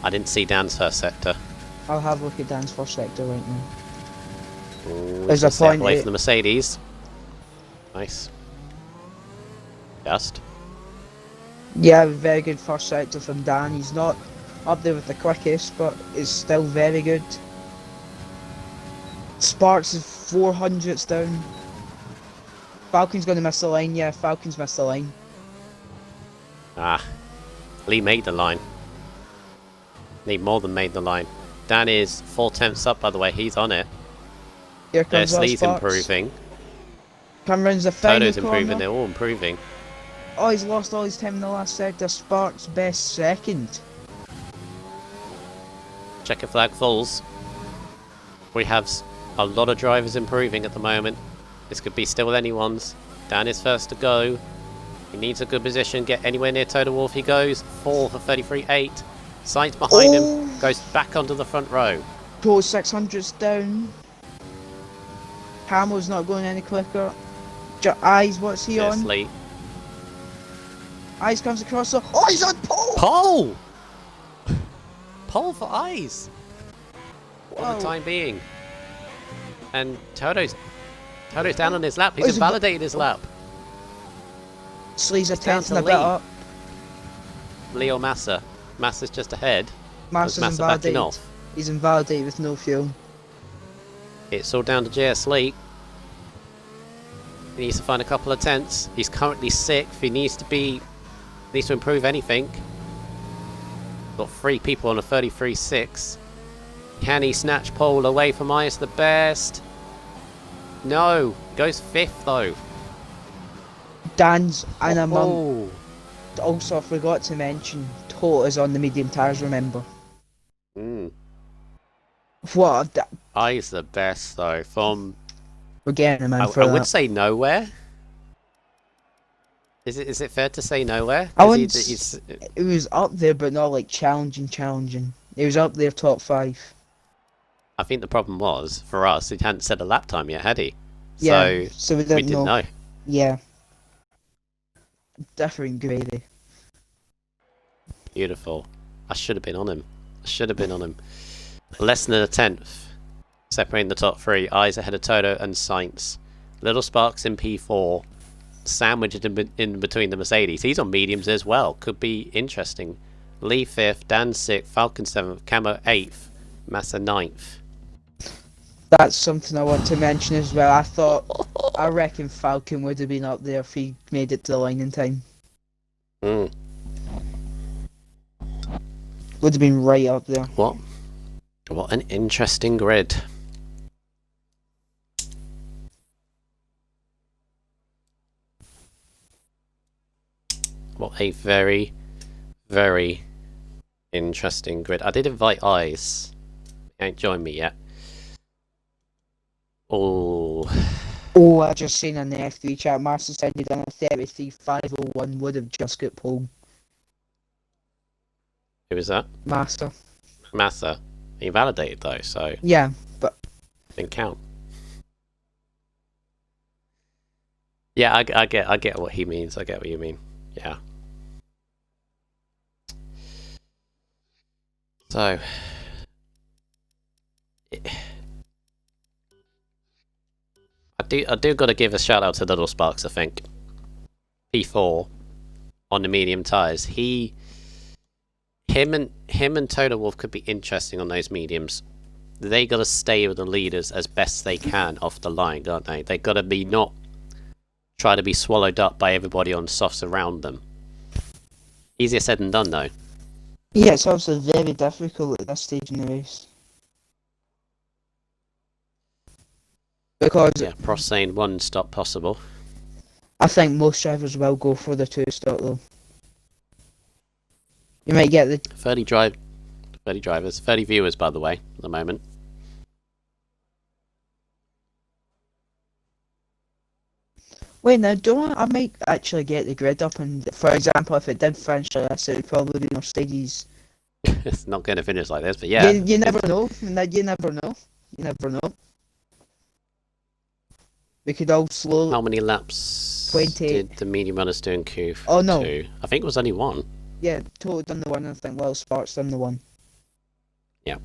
I didn't see Dan's first sector. I'll have a look at Dan's first sector right now. Ooh, There's a step point away from the Mercedes. Nice. Just. Yeah, very good first sector from Dan. He's not up there with the quickest, but is still very good. Sparks is 400ths down. Falcon's going to miss the line. Yeah, Falcon's missed the line. Lee made the line. Lee more than made the line. Dan is 4/10 up, by the way. He's on it. Here comes Lee's Sparks. improving. Cameron's the final Toto's corner. improving. They're all improving. Oh, he's lost all his time in the last sector. Sparks best second. Checker flag falls. We have a lot of drivers improving at the moment. This could be still anyone's. Dan is first to go. He needs a good position. Get anywhere near Toto Wolff. He goes 4 for 33.8. Sainz behind him. Goes back onto the front row. Pro 600s down. Camel's not going any quicker. Eyes, what's he on? Lee. Eyes comes across the... Oh, he's on pole! Pole! Pole for Eyes! For Whoa. the time being. And Toto's down on his lap. He's invalidated his lap. Sleeves are down tenthing to a bit Lee. up. Leo Massa. Massa's just ahead. Massa's Massa backing invalidated. off. He's invalidated with no fuel. It's all down to JS Lee. He needs to find a couple of tenths. He's currently 6th. He needs to improve anything. Got 3 people on a 33.6. Can he snatch pole away from Ice the best? No. Goes 5th though. Dan's and a monk. Oh. Also, I forgot to mention, Tote is on the medium tyres, remember. What? I's the best though. From We're getting him in I for that. would say nowhere. Is it fair to say nowhere? I wouldn't it was up there, but not like challenging. It was up there top 5. I think the problem was, for us, he hadn't set a lap time yet, had he? Yeah, so we didn't know. Yeah. Different gravy. Beautiful. I should have been on him. Less than a 10th. Separating the top 3. Eyes ahead of Toto and Sainz. Little Sparks in P4. Sandwiched in between the Mercedes. He's on mediums as well. Could be interesting. Lee 5th. Dan 6th. Falcon 7th. Camo 8th. Massa 9th. That's something I want to mention as well. I reckon Falcon would have been up there if he made it to the line in time. Would have been right up there. What an interesting grid. What a very, very interesting grid. I did invite Eyes. He ain't joined me yet. Oh, I just seen in the F3 chat, Master said he'd done a 33.501, would have just got pole. who was that? Master. Massa. He validated though, so Yeah, but didn't count. Yeah, I get what he means. I get what you mean. Yeah. So I do got to give a shout out to Little Sparks. I think P4 on the medium tires. Him and Toto Wolff could be interesting on those mediums. they got to stay with the leaders as best they can off the line, don't they? They got to be not try to be swallowed up by everybody on softs around them. Easier said than done, though. Yeah, it's obviously very difficult at this stage in the race. Because Yeah, Prost saying 1 stop possible. I think most drivers will go for the 2 stop though. You might get the 30 drivers, 30 viewers, by the way, at the moment. Wait, now, I might actually get the grid up, and for example, if it did finish like this, it would probably be Mercedes. It's not going to finish like this, but yeah. You never know. You never know. You never know. We could all slowly... How many laps 28. did the medium runners do in Q2? Oh, no. I think it was only 1. Yeah, totally done the 1, I think. Well, Sparks done the 1. Yeah.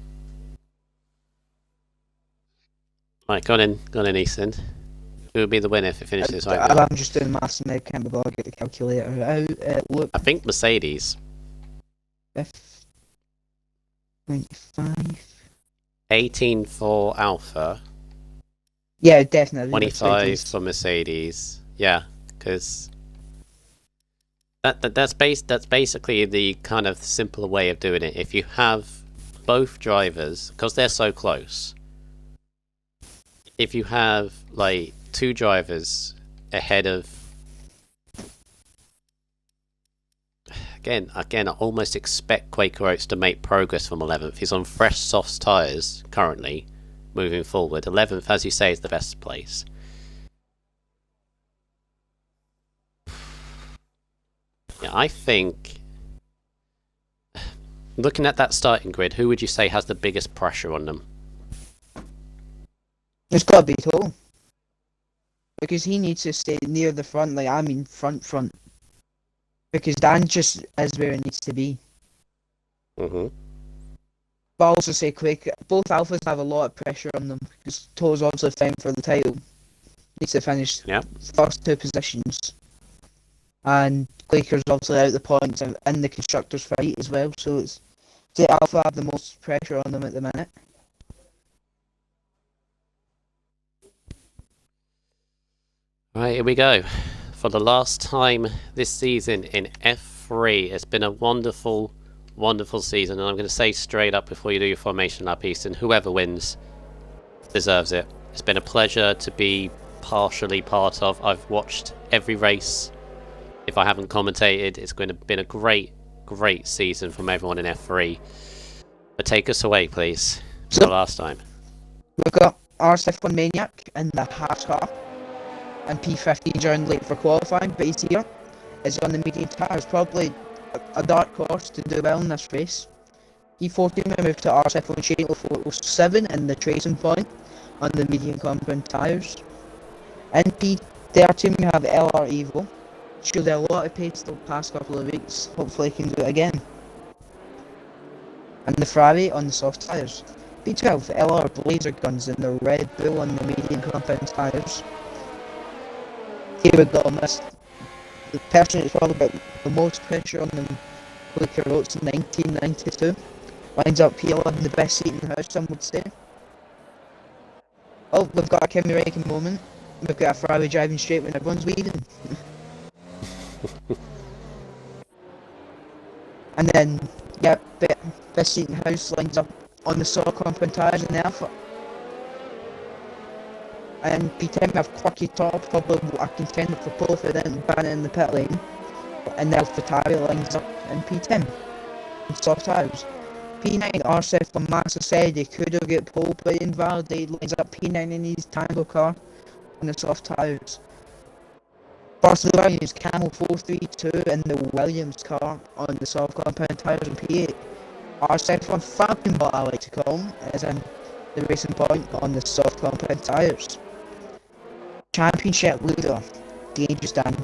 Right, go on in, Ethan. Who would be the winner if it finishes like that? I'm just doing maths and I can't be bothered to get the calculator out. Look, I think Mercedes. 25. 18 for Alpha. Yeah, definitely. 25 for Mercedes. Yeah, because that's basically the kind of simpler way of doing it. If you have both drivers, because they're so close, if you have like 2 drivers ahead of, again, I almost expect Quaker Oats to make progress from 11th. He's on fresh soft tyres currently, moving forward. 11th, as you say, is the best place. Yeah, I think, looking at that starting grid, who would you say has the biggest pressure on them? It's got to be Toll. Because he needs to stay near the front, like, I mean front. Because Dan just is where it needs to be. Mm-hmm. But I also say both Alphas have a lot of pressure on them. Because Toll's obviously fighting for the title. Needs to finish first 2 positions. And Quaker's obviously out the points in the constructors fight as well. So it's the Alpha have the most pressure on them at the minute. Right, here we go. For the last time this season in F3, it's been a wonderful, wonderful season. And I'm going to say straight up before you do your formation lap, Easton, whoever wins deserves it. It's been a pleasure to be partially part of. I've watched every race. If I haven't commentated, it's been a great, great season from everyone in F3. But take us away, please, for the last time. We've got RSF1 Maniac in the half car. And P15 joined late for qualifying, but he's here. Is on the medium tyres, probably a dark horse to do well in this race. P14 we moved to RSF1 Shane 407 in the tracing point on the medium compound tyres. In P13 we have LR Evo. Showed a lot of pace the past couple of weeks, hopefully he can do it again. And the Ferrari on the soft tyres. P12 LR Blazer Guns in the Red Bull on the medium compound tyres. Here we go, the person that's probably got the most pressure on them, Quaker Oats in 1992. Lines up P11, the best seat in the house, some would say. Oh, we've got a Kimi Räikkönen moment. We've got a Ferrari driving straight when everyone's weaving. And then, yeah, best seat in the house lines up on the soft compound tyres in the Alpha. And P10 we have Quirky Top, probably a contender for both of them, banning in the pit lane. And the AlphaTauri lines up in P10, in soft tyres. P9 RSF from Massa said he could get pole, but invalidated lines up P9 in his Tango car on the soft tyres. Barcelona is Camel 432 in the Williams car on the soft compound tyres in P8. RSF1 Falcon, what I like to call him, is in the racing point on the soft compound tyres. Championship leader, Dangerous Dan,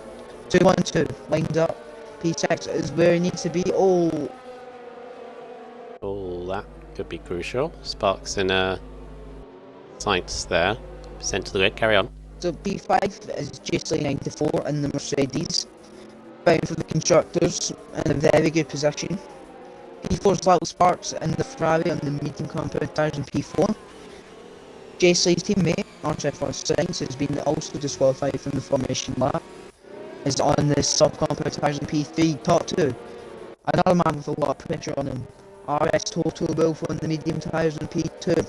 212, lined up. P6 is where he needs to be. Oh, that could be crucial. Sparks in sights there. Sent to the grid, carry on. so P5 is JC94 in the Mercedes, fighting for the constructors in a very good position. P4's little sparks in the Ferrari on the medium compound tyres in P4. J3's teammate, RSF1 has been also disqualified from the formation lap, is on the sub-compound tyres in P3, top 2. Another man with a lot of pressure on him, RS Total Wolf on the medium tyres in P2.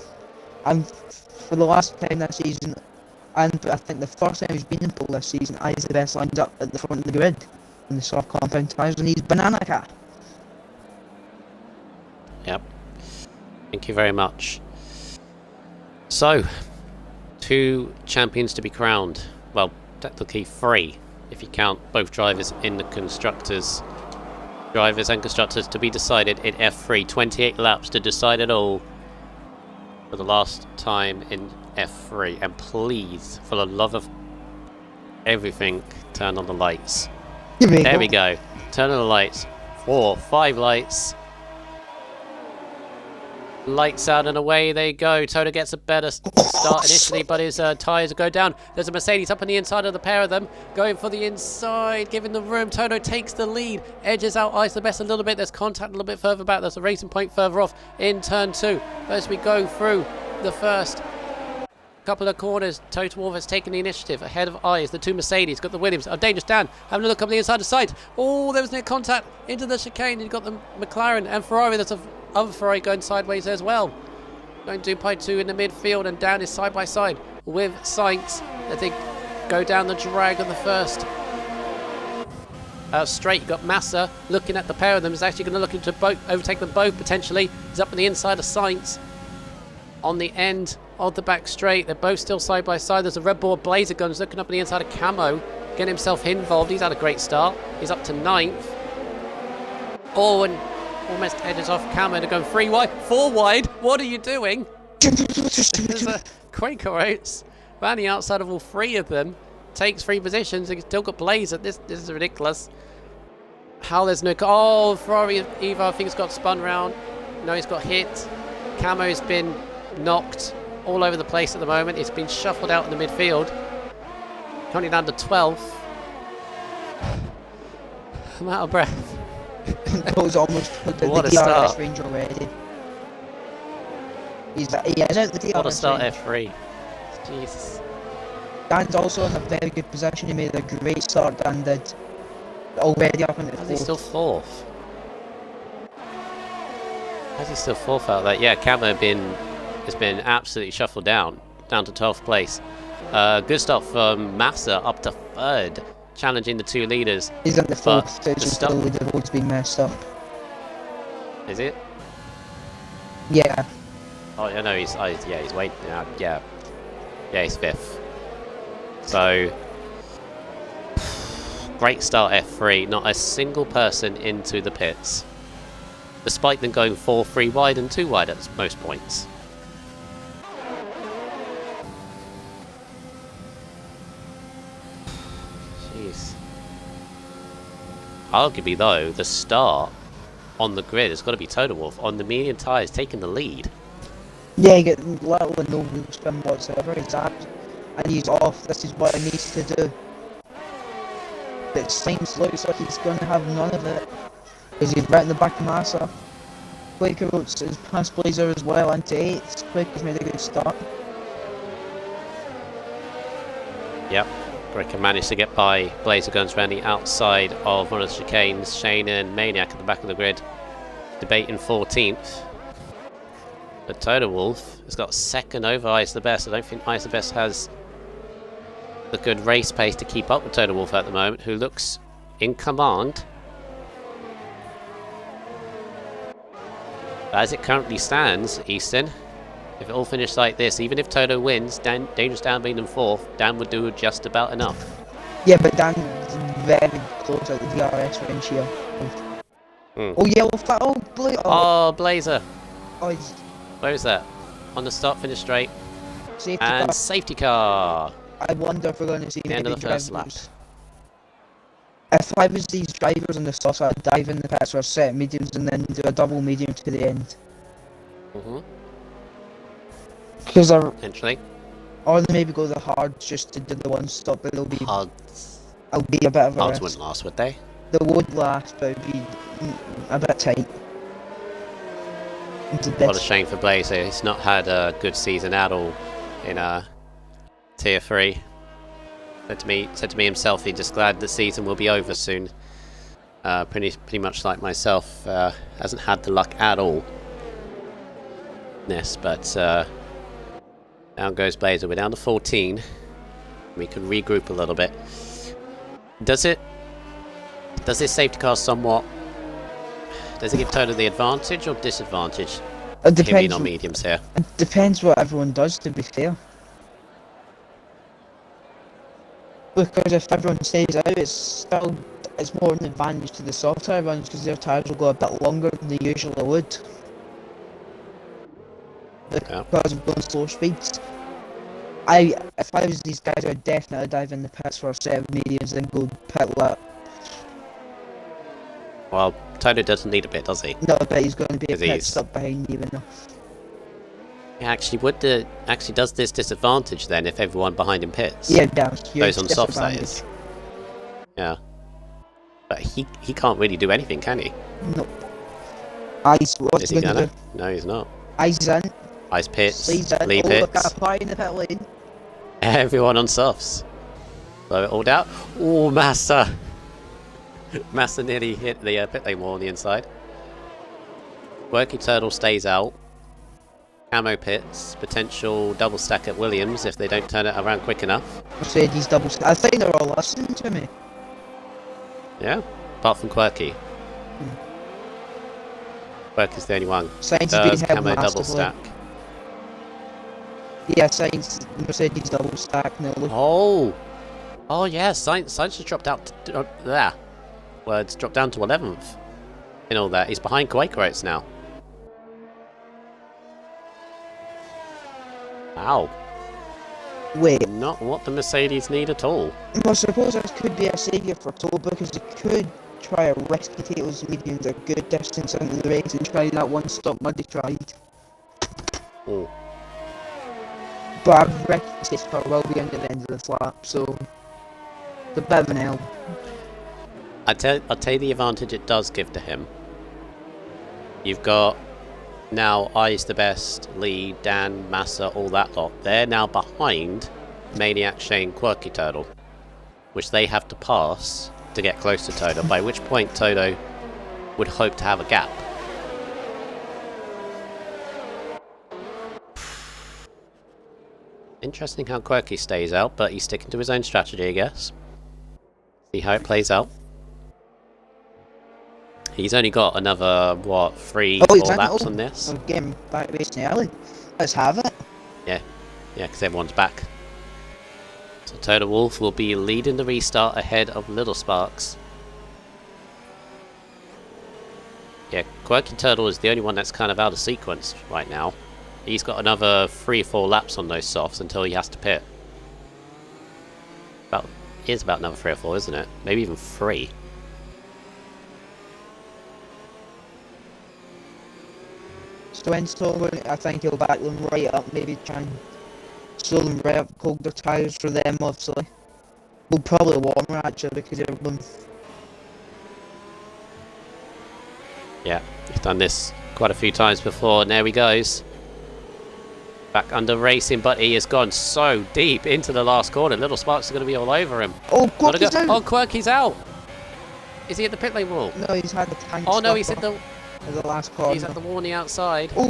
And for the last time this season, and I think the first time he's been in pole this season, is the best lined up at the front of the grid on the soft compound tyres, and he's Banana Cat. Yep. Thank you very much. So, 2 champions to be crowned. Well, technically 3, if you count both drivers in the constructors. Drivers and constructors to be decided in F3. 28 laps to decide it all for the last time in F3. And please, for the love of everything, turn on the lights. There we go. Turn on the lights. 4, 5 lights. Lights out and away they go. Toto gets a better start initially, but his tyres go down. There's a Mercedes up on the inside of the pair of them, going for the inside, giving the room. Toto takes the lead, edges out Ice the Best a little bit. There's contact a little bit further back. There's a racing point further off in turn 2. As we go through the first couple of corners, Toto Wolff has taken the initiative ahead of Ice. The 2 Mercedes got the Williams. A dangerous Dan having a look up the inside of sight. Oh, there was near contact into the chicane. You've got the McLaren and Ferrari. There's a other Ferrari going sideways as well. Going 2 by 2 in the midfield, and Dan is side by side with Sainz as they go down the drag on the first straight. You've got Massa looking at the pair of them. He's actually going to look into overtake them both potentially. He's up on the inside of Sainz on the end of the back straight. They're both still side by side. There's a Red Bull Blazer Guns looking up on the inside of Camo, getting himself involved. He's had a great start. He's up to 9th. Oh, and almost edges off Camo to go 3 wide, 4 wide. What are you doing? There's a Quaker Oats around the outside of all 3 of them. Takes 3 positions. He's still got Blazer. This is ridiculous. How there's no... Oh, Ferrari Eva, I think, has got spun round. No, he's got hit. Camo's been knocked all over the place at the moment. It's been shuffled out in the midfield. Currently down to 12th. I'm out of breath. That was almost what the a start. DRS range already. He's out the DRS What a start range. F3. Jesus. Dan's also in a very good position. He made a great start, Dan did. Already up into the How's he 4th. still 4th? How's he still 4th out of that? Yeah, Camo has been absolutely shuffled down to 12th place. Good start from Massa up to 3rd. Challenging the 2 leaders. He's at the 4th The stage, so the road's been messed up. Is it? Yeah. Oh, yeah, no, he's waiting. Yeah, he's 5th. So, great start F3. Not a single person into the pits, despite them going 4, 3 wide and 2 wide at most points. Jeez. Arguably, though, the start on the grid has got to be Toto Wolff on the medium tyres, taking the lead. Yeah, he get little and no wheel spin whatsoever. He's out and he's off. This is what he needs to do. But Sainz looks like he's going to have none of it, because he's right in the back of Massa. Quaker Oats is past Blazer as well into 8th. Quaker's made a good start. Yep. Quaker managed to get by Blazer Guns around the outside of one of the chicanes. Shane and Maniac at the back of the grid, debating 14th. But Toto Wolff has got 2nd over Ice the Best. I don't think Ice the Best has the good race pace to keep up with Toto Wolff at the moment, who looks in command. But as it currently stands, Easton, if it all finished like this, even if Toto wins, Dangerous Dan being in 4th, Dan would do just about enough. Yeah, but Dan's very close at the DRS range here. Oh, yellow flag. Oh, Oh, Blazer. Oh, he's Where is that? On the start, finish straight. safety And car. safety car. I wonder if we're going to see The end maybe of the first lap. drivers. If I was these drivers on the start, I'd dive in the pits or set mediums and then do a double medium to the end. Because Potentially. or they maybe go the hards just to do the one stop, but Hards. it'll be a bit of a Hards risk. wouldn't last, would they? They would last, but it'd be a bit tight. The What a best. shame for Blaze. He's not had a good season at all in Tier 3. Said to me himself, he's just glad the season will be over soon. Pretty much like myself, hasn't had the luck at all. Yes, but down goes Blazer. We're down to 14. We can regroup a little bit. Does this safety car somewhat? Does it give Toto the advantage or disadvantage? It depends. On mediums here. It depends what everyone does, to be fair. Because if everyone stays out, it's more an advantage to the soft tyre runs because their tyres will go a bit longer than they usually would. Because of going slow speeds. If I was these guys, I would definitely dive in the pits for a set of mediums and go pit lap. Well, Toto doesn't need a bit, does he? No, I bet he's going to be a pit He's... stop behind even though. Actually, does this disadvantage then if everyone behind him pits? Yeah, yeah. Those on softs, that is. Yeah. But he can't really do anything, can he? Nope. Ice, what's he he gonna gonna? do? No, he's not. Ice in. Ice pits. Leaves in. Lee Oh, pits. look at a party in the pit lane. Everyone on softs. Blow it all down. Oh, Massa! Massa nearly hit the pit lane wall on the inside. Quirky Turtle stays out. Camo pits. Potential double stack at Williams if they don't turn it around quick enough. Mercedes double stack. I think they're all listening to me. Yeah, apart from Quirky. Quirky's the only one. Science Does is being held Camo double masterfully. stack. Yeah, Science, Mercedes double stack nearly. Oh! Oh yeah, Science has dropped out there. Well, it's dropped down to 11th. In all that. He's behind Quaker now. Wow. Wait. Not what the Mercedes need at all. Well, I suppose this could be a saviour for Toll because they could try a risky tails mediums a good distance into the race and try that one stop mud they tried. Oh. But I reckon this car will be under the end of the lap, so it's a bit of an L. I'll tell you the advantage it does give to him. You've got now I's the best, Lee, Dan, Massa, all that lot. They're now behind Maniac, Shane, Quirky Turtle, which they have to pass to get close to Toto, by which point Toto would hope to have a gap. Interesting how Quirky stays out, but he's sticking to his own strategy, I guess. See how it plays out. He's only got another, what, 3 4 laps on this? We're getting back racing early. Let's have it. Yeah, because everyone's back. So Toto Wolf will be leading the restart ahead of Little Sparks. Yeah, Quirky Turtle is the only one that's kind of out of sequence right now. He's got another 3 4 laps on those softs until he has to pit. It is about another 3 or 4, isn't it? Maybe even 3. So in Stoller, I think he'll back them right up, maybe try and slow them right up, cold their tyres for them, obviously. We'll probably warmer actually because everyone. Yeah, he's done this quite a few times before, and there he goes. Back under racing, but he has gone so deep into the last corner. Little Sparks are going to be all over him. Oh, Quirky's out! Oh, Quirky's out! Is he at the pit lane wall? No, he's had the tank. Oh no, he's at the last corner. He's at the warning outside. Oh,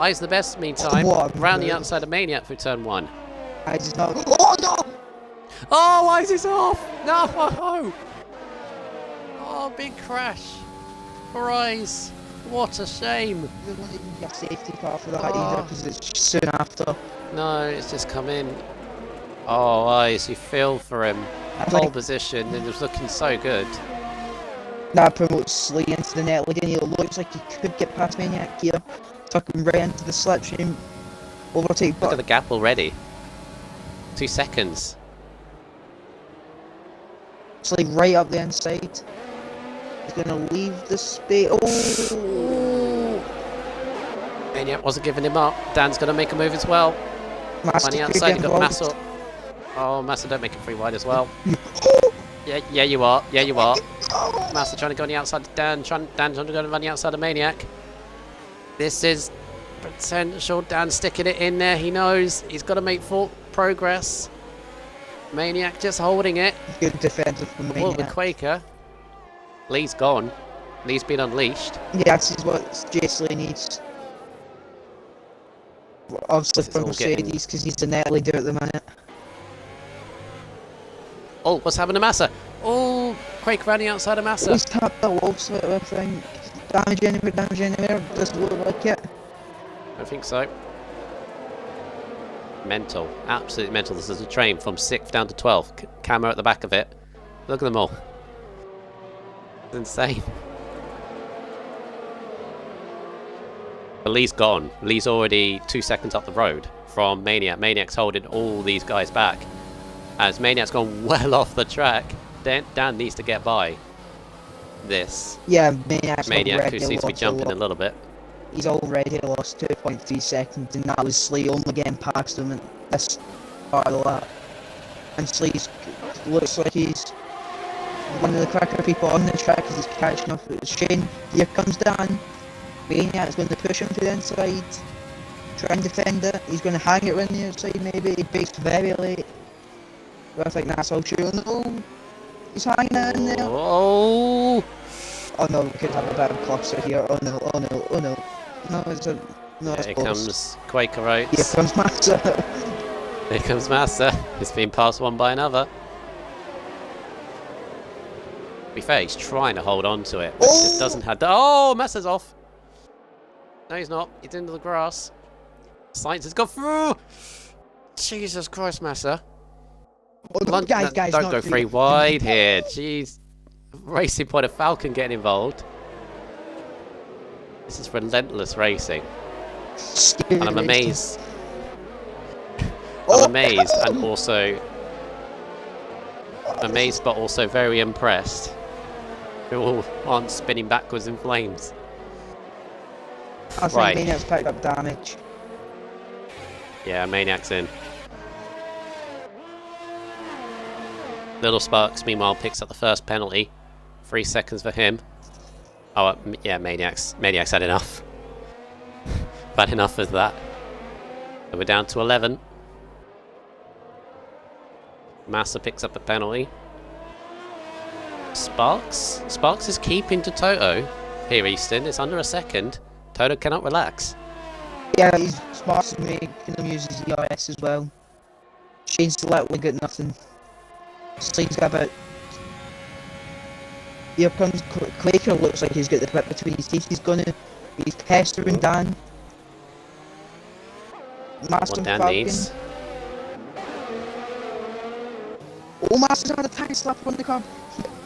I's the best meantime. What a Round the move. outside of Maniac through turn 1. I's is not. Oh no! Oh, I's is off! No! Oh, big crash for I's. What a shame. They won't even get a safety car for that either because it's soon after. No, it's just come in. Oh, I's, you feel for him. Pole position, and it was looking so good. That promotes Lee into the net lead, and it looks like he could get past Maniac here. Tucking right into the slipstream. Overtake, Look but at the gap already. 2 seconds. it's like right up the inside. He's gonna leave the space. Oh! Maniac wasn't giving him up. Dan's gonna make a move as well. On the outside, you've got Massa. Oh, Massa, don't make it free wide as well. Yeah, you are. Yeah, you are. Massa trying to go on the outside of Dan. Dan trying to go on the outside of Maniac. This is potential. Dan sticking it in there. He knows he's got to make full progress. Maniac just holding it. Good defensive from Well, the Maniac. Quaker. Lee's gone. Lee's been unleashed. Yeah, this is what Jasley needs. Obviously This is for all getting- Mercedes, because he's the net leader at the minute. Oh, what's happened to Massa? Oh, Quaker running outside of Massa. He's tapped the wall slit, I think. Damage anywhere, doesn't look like it. I think so. Mental. Absolutely mental. This is a train from 6th down to 12th. Camera at the back of it. Look at them all. It's insane. But Lee's gone. Lee's already 2 seconds up the road from Maniac. Maniac's holding all these guys back. As Maniac's gone well off the track, Dan needs to get by this. Yeah, Maniac Who seems to be jumping a little bit. He's already lost 2.3 seconds, and that was Slee only getting past him in this part of the lap. And Slee looks like he's one of the quicker people on the track because he's catching up with Shane. Here comes Dan. Maniac's going to push him to the inside, try and defend it. He's going to hang it on the outside maybe. He breaks very late. But I think that's all true. No, he's hanging it in there. Oh! Oh no, we could have a bit of cluster here. Oh no, oh no, oh no. No, it's a... No, it's Here close. comes Quaker Oats. Here comes Massa. Here comes Massa. He's been passed one by another. To be fair, he's trying to hold on to it, but Oh! just doesn't have. Oh, Massa's off. No, he's not. He's into the grass. Science has gone through. Jesus Christ, Massa. Oh no, guys, Don't not go three. free wide here. Jeez. Racing Point of Falcon getting involved. This is relentless racing. Scary And I'm racing. amazed. Oh! I'm amazed and also amazed but also very impressed. We all aren't spinning backwards in flames. I think Right. Maniac's picked up damage. Yeah, Maniac's in. Little Sparks, meanwhile, picks up the first penalty. 3 seconds for him. Oh, yeah, Maniac's had enough. Had enough of that. So we're down to 11. Massa picks up a penalty. Sparks is keeping to Toto. Here, Easton, it's under a second. Toto cannot relax. Yeah, he's smart to making him use his ERS as well. Shane's literally got nothing. Slee's got about... Here comes Quaker, looks like he's got the bit between his teeth. He's pestering Dan. Master What Dan Falcon. needs. Oh, Master's had a tiny slap on the car.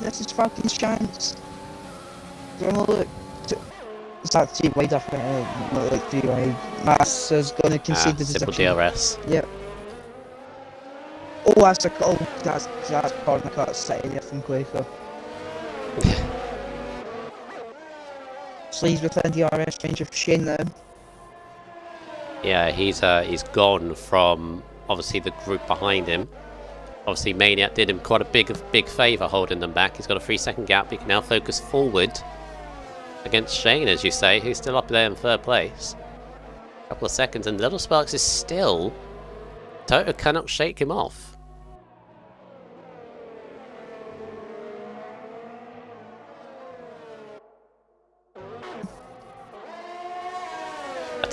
This is Falcon's chance. Gonna look. It's that 3 wide up, not like 3 wide. Master's gonna concede the Simple position. DRS. Yep. Oh, that's a that's corner cut sitting there from Quaker. Sleeves within the RS range of Shane now. Yeah, he's gone from obviously the group behind him. Obviously, Maniac did him quite a big favour holding them back. He's got a 3-second gap. He can now focus forward against Shane, as you say. He's still up there in 3rd place. A couple of seconds, and Little Sparks is still... Toto cannot shake him off. I'll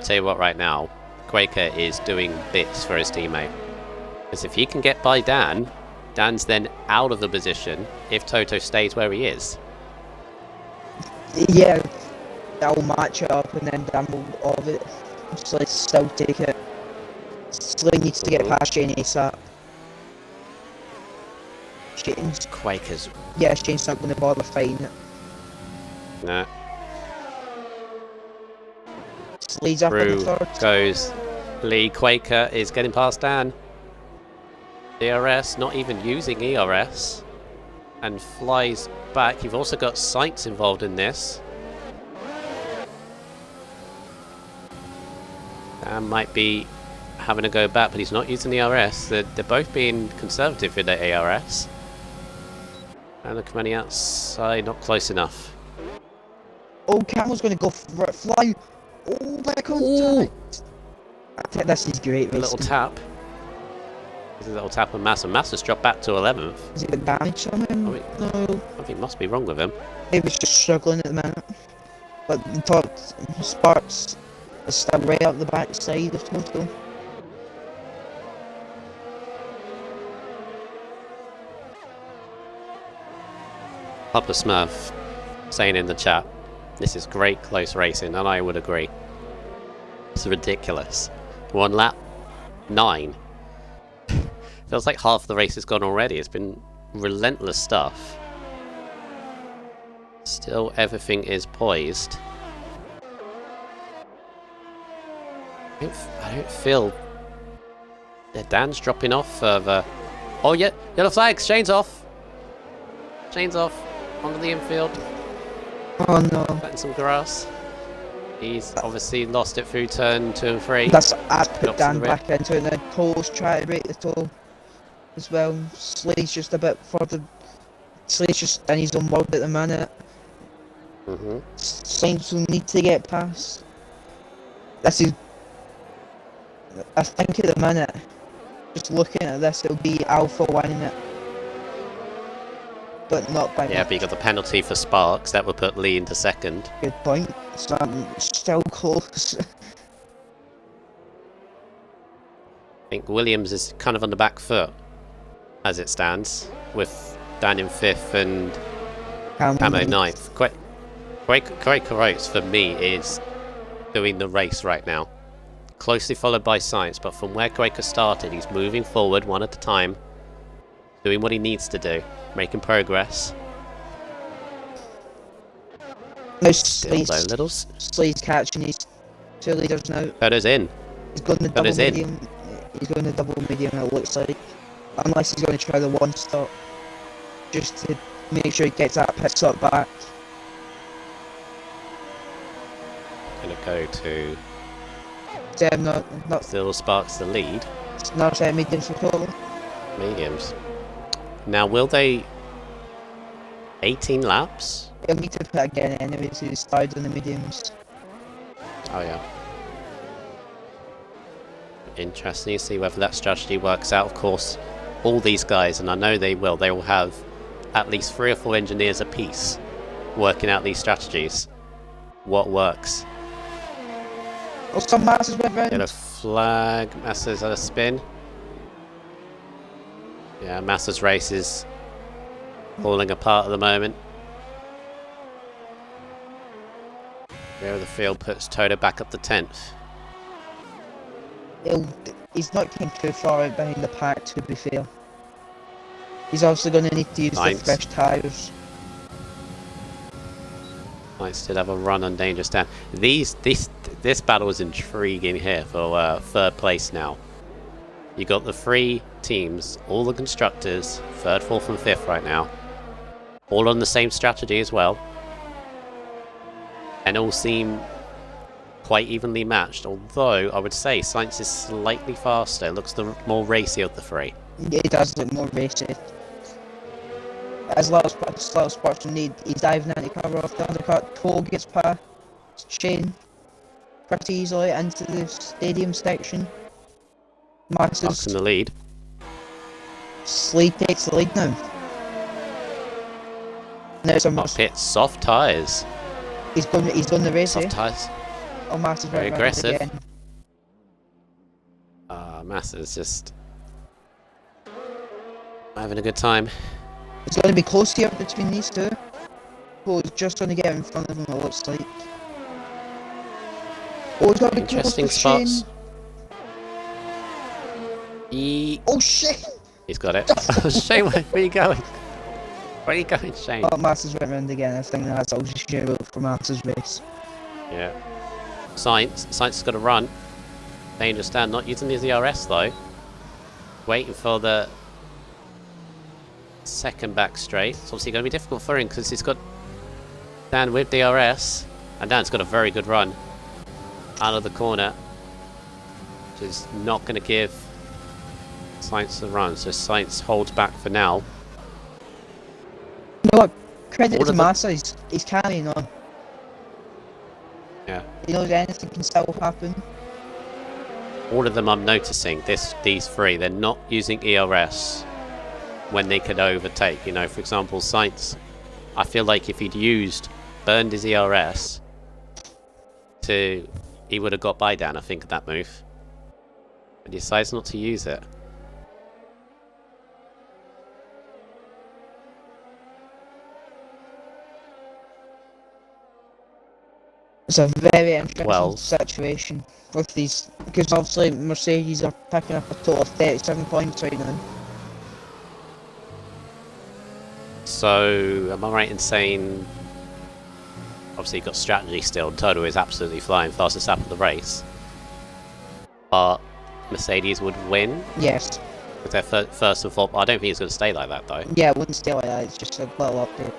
tell you what right now. Quaker is doing bits for his teammate. Because if he can get by Dan, Dan's then out of the position if Toto stays where he is. Yeah, that'll match it up and then Dan will all of it. So let's still take it. Slee needs to get past Shane ASAP. Shane's... Quaker's... Yeah, Shane's not going to bother fighting it. No. Slee's up in the Through third. goes Lee. Quaker is getting past Dan. DRS, not even using ERS. And flies back. You've also got Sights involved in this. Dan might be having to go back, but he's not using the ERS. They're both being conservative with their ARS. And the coming outside, not close enough. Oh, Camel's going to go fly. Oh, back on Ooh. contact. I think this is great. A little tap. This is a little tap on Massa. Massa's dropped back to 11th. Is it the damage on him? No. Something must be wrong with him. He was just struggling at the minute. But the top Sparks is still right up the back side of Toto. Papa Smurf saying in the chat, this is great close racing, and I would agree. It's ridiculous. 1 lap, 9. Feels like half the race has gone already. It's been relentless stuff. Still, everything is poised. I don't feel... Yeah, Dan's dropping off further. Oh yeah, yellow flags, Shane's off. Shane's off. Onto the infield. Oh no. Cutting some grass. He's obviously lost it through turn 2 and 3. That's I put Drops to Dan the back into it, and then Toll's trying to break the toe as well. Slade's just a bit further. Slade's just in his own world at the minute. Saints will need to get past. This is... I think at the minute, just looking at this, it'll be Alpha winning it. But not by Yeah, but you got the penalty for Sparks. That would put Lee into second. Good point. So I'm still close. I think Williams is kind of on the back foot as it stands, with Dan in 5th and Camo 9th. Craig Carrots for me is doing the race right now. Closely followed by Science, but from where Craig has started, he's moving forward one at a time, doing what he needs to do, making progress. No, Slee's catching his 2 leaders now. Photo's in. He's going to double medium. He's going to double medium, it looks like. Unless he's going to try the 1 stop. Just to make sure he gets that pit stop back. Gonna go to... not Still Sparks the lead. No, mediums for total. Mediums. Now, will they... 18 laps? He'll need to put again anyway, so he started on the mediums. Oh yeah. Interesting to see whether that strategy works out. Of course, all these guys, and I know they will have at least 3 or 4 engineers apiece working out these strategies. What works? Oh, some Masses went round. Get a flag. Massa's at a spin. Yeah, Massa's race is falling apart at the moment. Rear of the field puts Toto back up to 10th. He's not getting too far out behind the pack, to be fair. He's also going to need to use the fresh tyres. Might still have a run on Dangerous Dan. This battle is intriguing here for 3rd place now. You got the 3 teams, all the constructors, 3rd, 4th and 5th right now. All on the same strategy as well. And all seem quite evenly matched, although I would say Science is slightly faster. It looks the more racy of the 3. Yeah, it does look more racy. As little Sparks need, he's diving in to cover off the undercut. Toll gets past Shane pretty easily into the stadium section. Sparks in the lead. Slade takes the lead now. Now it's a pit, soft tyres. He's done the race. Soft tyres. Oh, Master's very aggressive. Again. Master's just having a good time. It's going to be close here between these 2. Oh, he's just going to get in front of him, it looks like. Oh, he's got to be interesting close to spots. Shane. Oh, Shane! He's got it. Shane, where are you going? Where are you going, Shane? Oh, Masters went round again. I think that's all just share for Masters race. Yeah. Science has got to run. Dangerous Dan not using the DRS though. Waiting for the 2nd back straight. It's obviously going to be difficult for him because he's got Dan with DRS. And Dan's got a very good run out of the corner. Which is not going to give Science the run. So Science holds back for now. You know what? Credit to Massa, he's carrying on. Yeah. You know, anything can still happen. All of them I'm noticing, these three, they're not using ERS when they could overtake. You know, for example, Sainz, I feel like if he'd burned his ERS, he would have got by Dan, I think, at that move. But he decides not to use it. It's a very interesting situation with these, because obviously Mercedes are picking up a total of 37 points right now. So, am I right in saying, obviously you've got strategy still, Toto is absolutely flying, fastest lap of the race, but Mercedes would win? Yes. With their first and fourth. I don't think it's going to stay like that though. Yeah, it wouldn't stay like that, it's just a little update.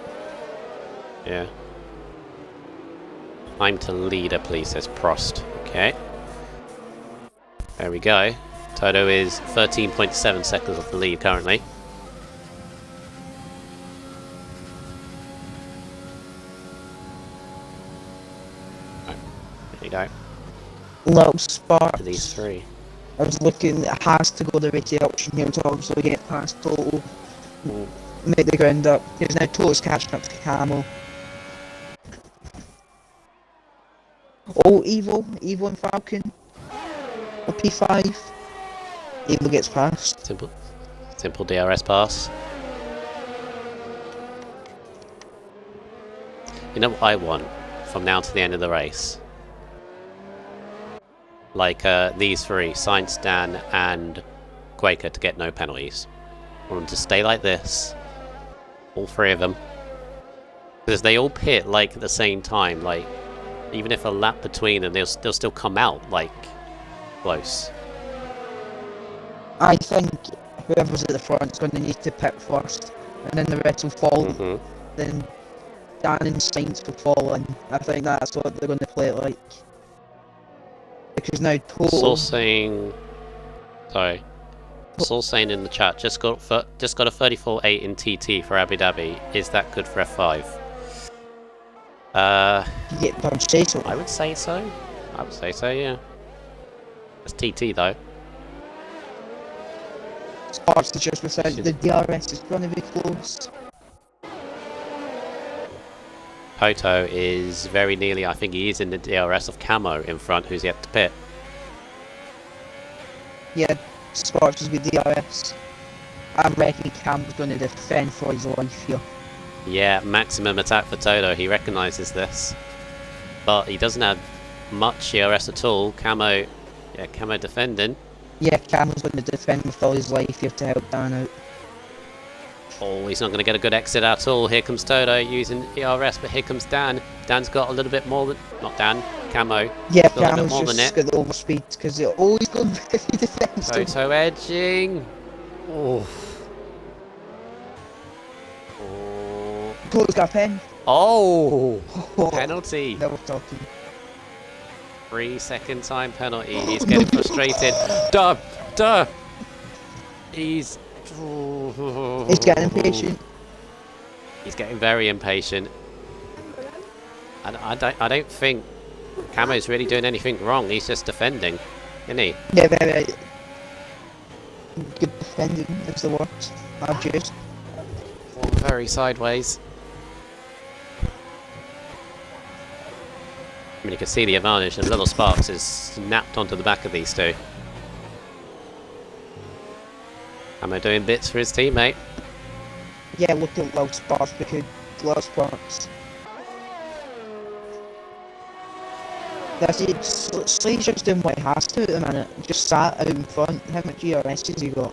Yeah. Time to leader, please, says Prost. Okay. There we go. Toto is 13.7 seconds off the lead currently. Right. There you go. Little spark. To these three. I was looking, it has to go the rate option here to obviously get past Total. Make the ground up. Because now Total's catching up to Camo. Oh, Evo and Falcon. A P5. Evo gets past. Simple DRS pass. You know what I want from now to the end of the race? Like these three, Sainz, Dan and Quaker, to get no penalties. I want them to stay like this. All three of them. Because they all pit like at the same time, like even if a lap between them, they'll still come out like close. I think whoever's at the front is going to need to pit first, and then the rest will follow. Then Dan and Sainz will follow in. I think that's what they're going to play it like. Because now Total. Saul saying in the chat, just got a 34.8 in TT for Abu Dhabi. Is that good for F5? You get don't say so. I would say so. Yeah. It's TT though. Sparks is just without the DRS is going to be close. Toto is very nearly, I think he is in the DRS of Camo in front, who's yet to pit. Yeah, Sparks is with DRS. I reckon Cam's going to defend for his life here. Yeah, maximum attack for Toto, he recognises this. But he doesn't have much DRS at all. Camo defending. Yeah, Cam's going to defend with all his life here to help Dan out. Oh, he's not going to get a good exit at all. Here comes Toto using ERS, but here comes Dan. Dan's got a little bit more than... Not Dan, Camo. Yeah, Camo's just got the overspeed because it always goes if he defends. Toto edging. Oh. Toto's got a pen. Oh! Penalty. Now we're talking. 3 second time penalty. He's getting frustrated. Duh! He's getting impatient. He's getting very impatient. I don't think Camo's really doing anything wrong. He's just defending, isn't he? Yeah, very good defending is the word. I've used. Very sideways. I mean, you can see the advantage, and Little Sparks is snapped onto the back of these two. Camo doing bits for his teammate. Yeah, look at Little Sparks because Little Sparks. That's it. Slater's doing what he has to at the minute. Just sat out in front. How much GRS has he got?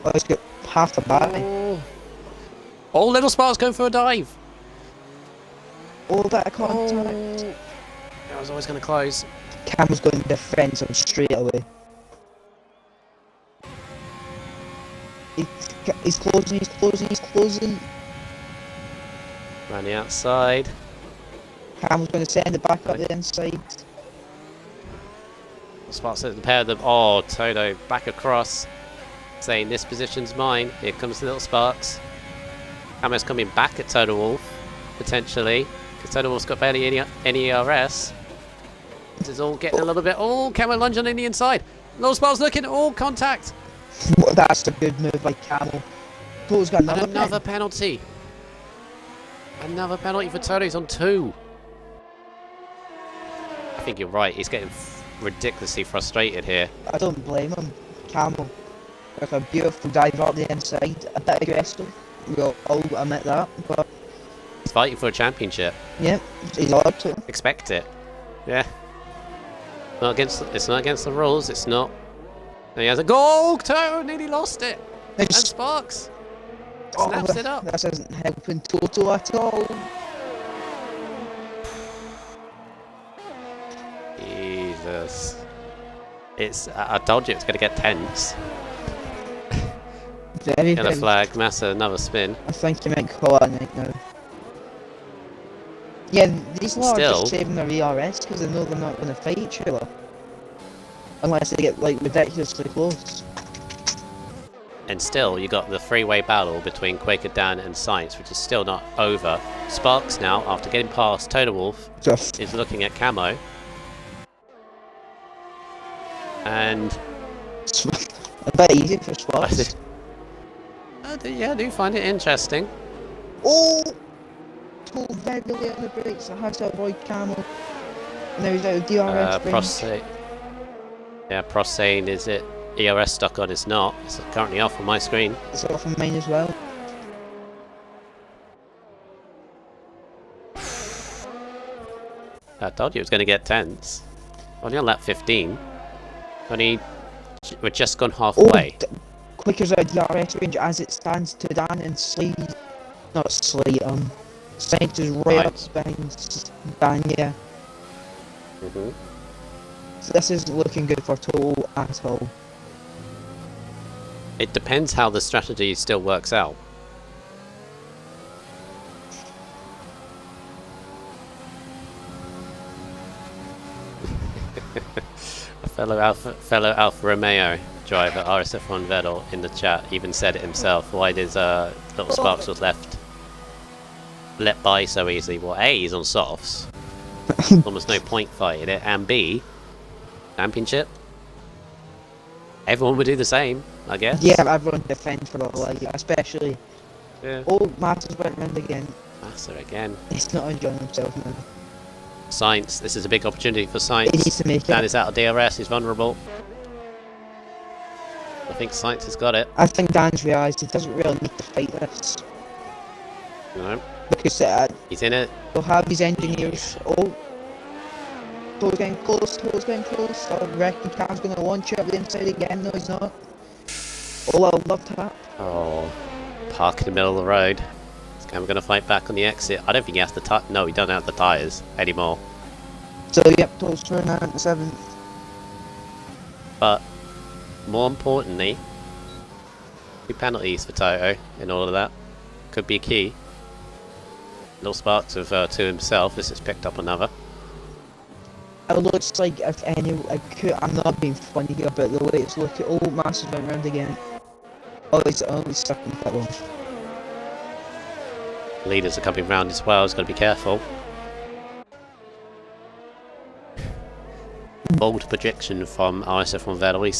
Oh, he's got half a battery. Oh, Little Sparks going for a dive. Oh, bit of contact. I was always going to close. Cam's going to defend him straight away. He's closing. Around the outside. Cam's going to send it back up the inside. Sparks at the pair of them. Oh, Toto back across, saying this position's mine. Here comes the Little Sparks. Camo's coming back at Toto Wolff, potentially, because Toto Wolff's got barely any ERS. This is all getting a little bit... Oh, Camel lunging in the inside. Little Sparks looking. Oh, contact. Well, that's a good move by Camel. Toto's got And another pen. penalty. Another penalty for Toto. He's on 2. I think you're right. He's getting ridiculously frustrated here. I don't blame him. Camel. Like a beautiful dive out the inside. A bit aggressive. We'll all admit that. But He's fighting for a championship. yeah, he's allowed to. Expect it. Yeah. It's not against the rules. It's not. And he has a goal. Toto nearly lost it. And Sparks snaps it up. This isn't helping Toto at all. Jesus. I told you it's going to get tense. Very Gonna good. flag Massa another spin. I think you might call it a night now. Yeah, these lot are Still- just saving their ERS because they know they're not going to fight each other. Unless they get, like, ridiculously close. And still, you got the three-way battle between Quaker Dan and Science, which is still not over. Sparks now, after getting past Toto Wolf, Just is looking at Camo. And a bit easy for Sparks. I do find it interesting. Oh! Toe very late on the brakes, so has to avoid Camel. And now he's out of DRS range. Pross saying, is it ERS stuck on? It's not. It's currently off on my screen. It's off of mine as well. I told you it was going to get tense. Only on lap 15. We're just gone halfway. Quicker's out of DRS range as it stands to Dan and Slade. Not Slade, Saints is right up behind Dan, yeah. So this isn't looking good for Toto at all. It depends how the strategy still works out. A fellow Alfa Romeo driver, RSF1 Vettel, in the chat even said it himself. Why does little Sparks was let by so easily? Well, A, he's on softs. Almost no point fighting it, and B, championship. Everyone would do the same, I guess. Yeah, everyone defends for the leg, especially. Yeah. Oh, Masters went round again. Massa again. He's not enjoying himself now. Science. This is a big opportunity for He Science. needs to make Dan it. is out of DRS. He's vulnerable. I think Science has got it. I think Dan's realised he doesn't really need to fight this. No, Because he's in it. he'll have his engineers. Oh. Toto's getting close. I reckon Cam's going to launch it up the inside again. No, he's not. Oh, I love that. Oh, park in the middle of the road. I'm going to fight back on the exit. I don't think he has the no, he doesn't have the tyres anymore. So, yep, Toto's turning out at the 7th. But more importantly, 2 penalties for Toto in all of that. Could be key. Little Sparks with 2 himself. This has picked up another. It looks like if any, I'm not being funny here, but the way it's looking, oh, Masters went round again. Oh, he's stuck in that one. Leaders are coming round as well. He's got to be careful. Bold prediction from RSF1 Vettel. He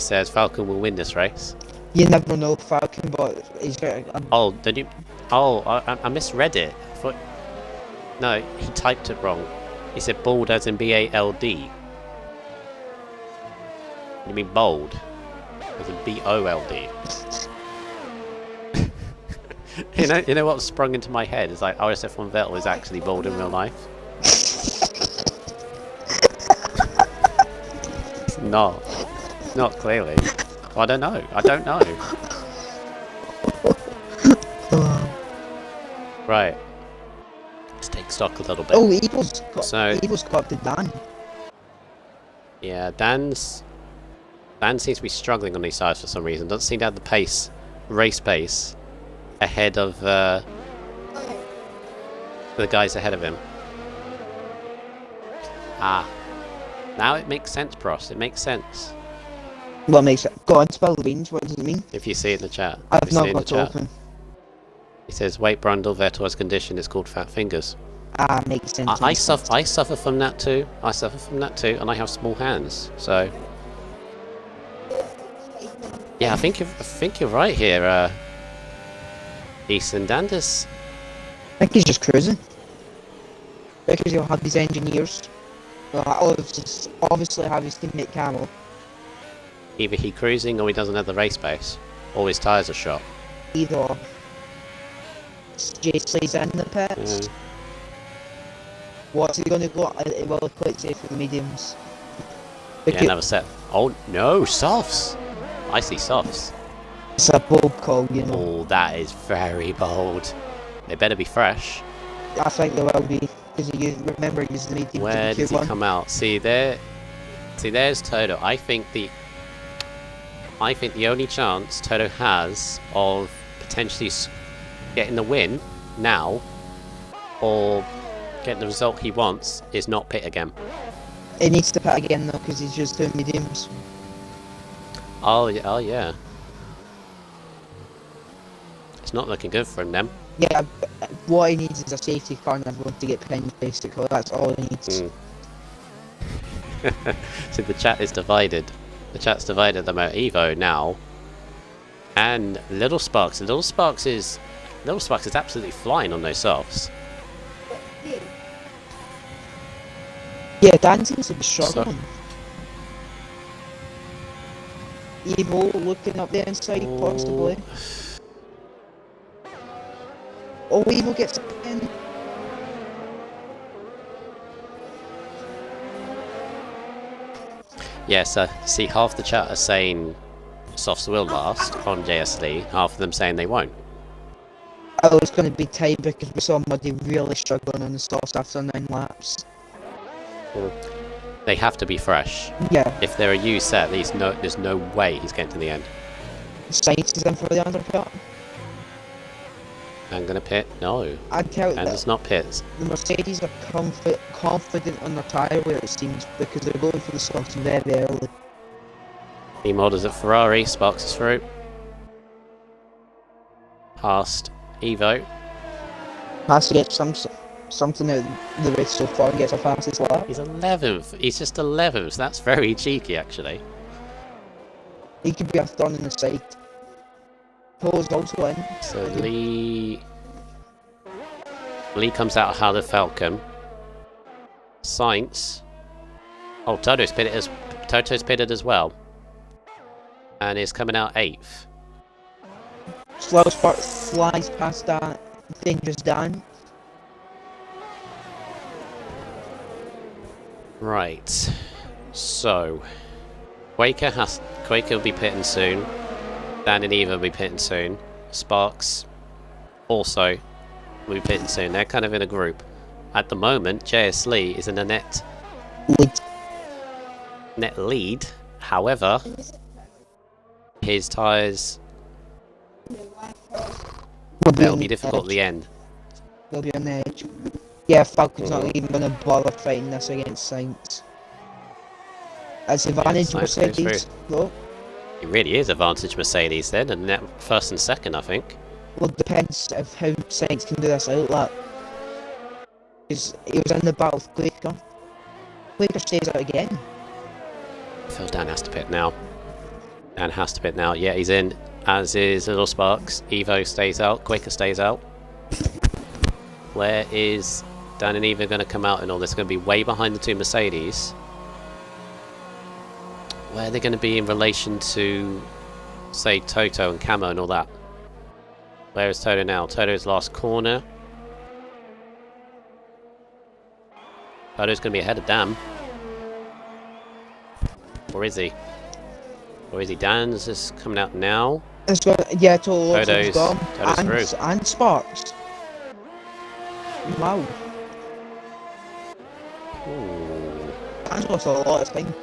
says Falcon will win this race. You never know Falcon, but he's very... Oh, did you? Oh, I misread it. I thought, no, he typed it wrong. He said bald as in B-A-L-D. You mean bold? As in B-O-L-D. You know what sprung into my head is like RSF1 Vettel is actually bald in real life. Not clearly. Well, I don't know. Right. Let's take stock a little bit. Oh, Evil's got up to Dan. Yeah, Dan seems to be struggling on these sides for some reason. Doesn't seem to have the race pace, ahead of the guys ahead of him. Ah, now it makes sense, Pross. It makes sense. What makes it? Go on, spell the beans. What does it mean? If you see it in the chat. I've not got to open. He says weight Brundle Vettel has condition is called fat fingers. Ah, makes sense. I suffer from that too. I suffer from that too, and I have small hands. So yeah, I think you're right here, Ethan Danders. I think he's just cruising. Because he'll have these engineers. Well, obviously have his teammate Camel. Either he cruising or he doesn't have the race pace, or his tyres are shot. Either Jay Slay's in the pits. What's he gonna go? Well, quite safe for the mediums. Yeah, another set. Oh no, softs! I see softs. It's a bold call, you know. Oh, that is very bold. They better be fresh. I think they will be, because you remember he's the medium. Where does he come out? See there. See, there's Toto. I think the only chance Toto has of potentially getting the win now, or getting the result he wants, is not pit again. He needs to pit again though, because he's just doing mediums. Oh yeah. It's not looking good for him then. Yeah, what he needs is a safety car and everyone to get pinned, basically. That's all he needs. So the chat is divided. The chat's divided about Evo now. And Little Sparks. Little Sparks is absolutely flying on those softs. Yeah, Dan seems to be struggling. Evo looking up the inside, possibly. Oh, Evo gets a pin. Yes, see, half the chat are saying softs will last on JSD, half of them saying they won't. Oh, it's going to be tight because we saw Muddy really struggling on the softs after 9 laps. They have to be fresh. Yeah. If they're a U set, there's no way he's getting to the end. Sainz is in for the undercut. I'm gonna pit. No. I'd tell and it's not pits. The Mercedes are confident on their tyre wear, it seems, because they're going for the softs very early. Team orders at Ferrari, Sparks is through. Past Evo. Has to get something out of the race so far and gets a fastest lap. He's 11th. He's just 11th. That's very cheeky, actually. He could be a thorn in the side. Pole's also in. So Lee comes out of how the Falcon. Sainz. Oh, Toto's pitted as well. And is coming out 8th. Slow Spark flies past that dangerous Dan. Right. So Quaker will be pitting soon. Dan and Eva will be pitting soon. Sparks also will be pitting soon. They're kind of in a group. At the moment, JS Lee is in a net lead. However, his tyres will be difficult at the end. They'll be on the edge. Yeah, Falcon's not even going to bother fighting this against Sainz. As advantage Mercedes, though. It really is advantage Mercedes then, and net first and second, I think. Well, it depends of how Sainz can do this outlap. Because he was in the battle with Quaker. Quaker stays out again. Feels Dan has to pit now. Dan has to pit now. Yeah, he's in. As is Little Sparks. Evo stays out. Quaker stays out. Where is Dan and Evo going to come out in all this? Going to be way behind the two Mercedes. Where are they going to be in relation to, say, Toto and Camo and all that? Where is Toto now? Toto's last corner. Toto's going to be ahead of Dan. Or is he? Or is he? Dan's just coming out now. It's got, yeah, Toto's gone. Through. And Sparks. Wow. Ooh. Dan's lost a lot of time.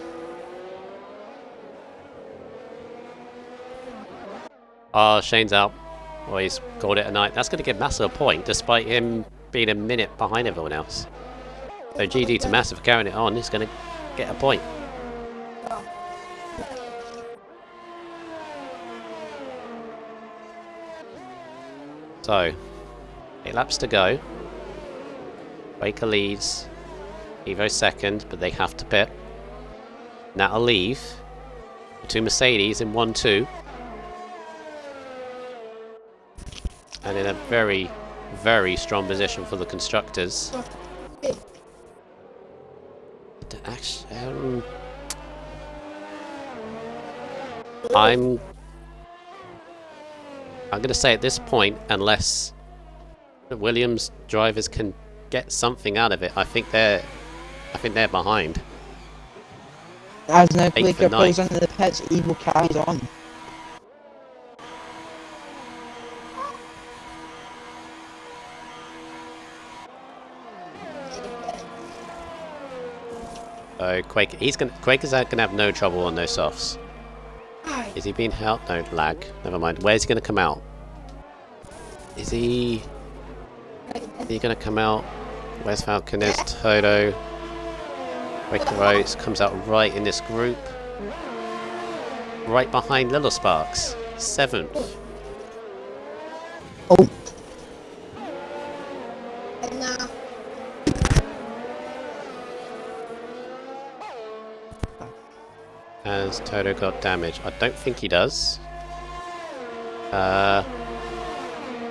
Oh, Shane's out. Well, he's called it a night. That's going to give Massa a point, despite him being a minute behind everyone else. So GG to Massa for carrying it on. He's going to get a point. So, 8 laps to go. Quaker leads. Evo second, but they have to pit. And that'll leave the two Mercedes in 1-2. And in a very, very strong position for the constructors. Actually, I'm going to say at this point, unless the Williams drivers can get something out of it, I think they're behind. As now Quaker pulls into the pits, Evo carries on. So Quaker's gonna have no trouble on those softs. Is he being held? No, lag. Never mind. Where's he gonna come out? Is he gonna come out? Where's Falcon? There's Toto. Quaker Oats comes out right in this group. Right behind Little Sparks. 7th. Oh. Has Toto got damage? I don't think he does. I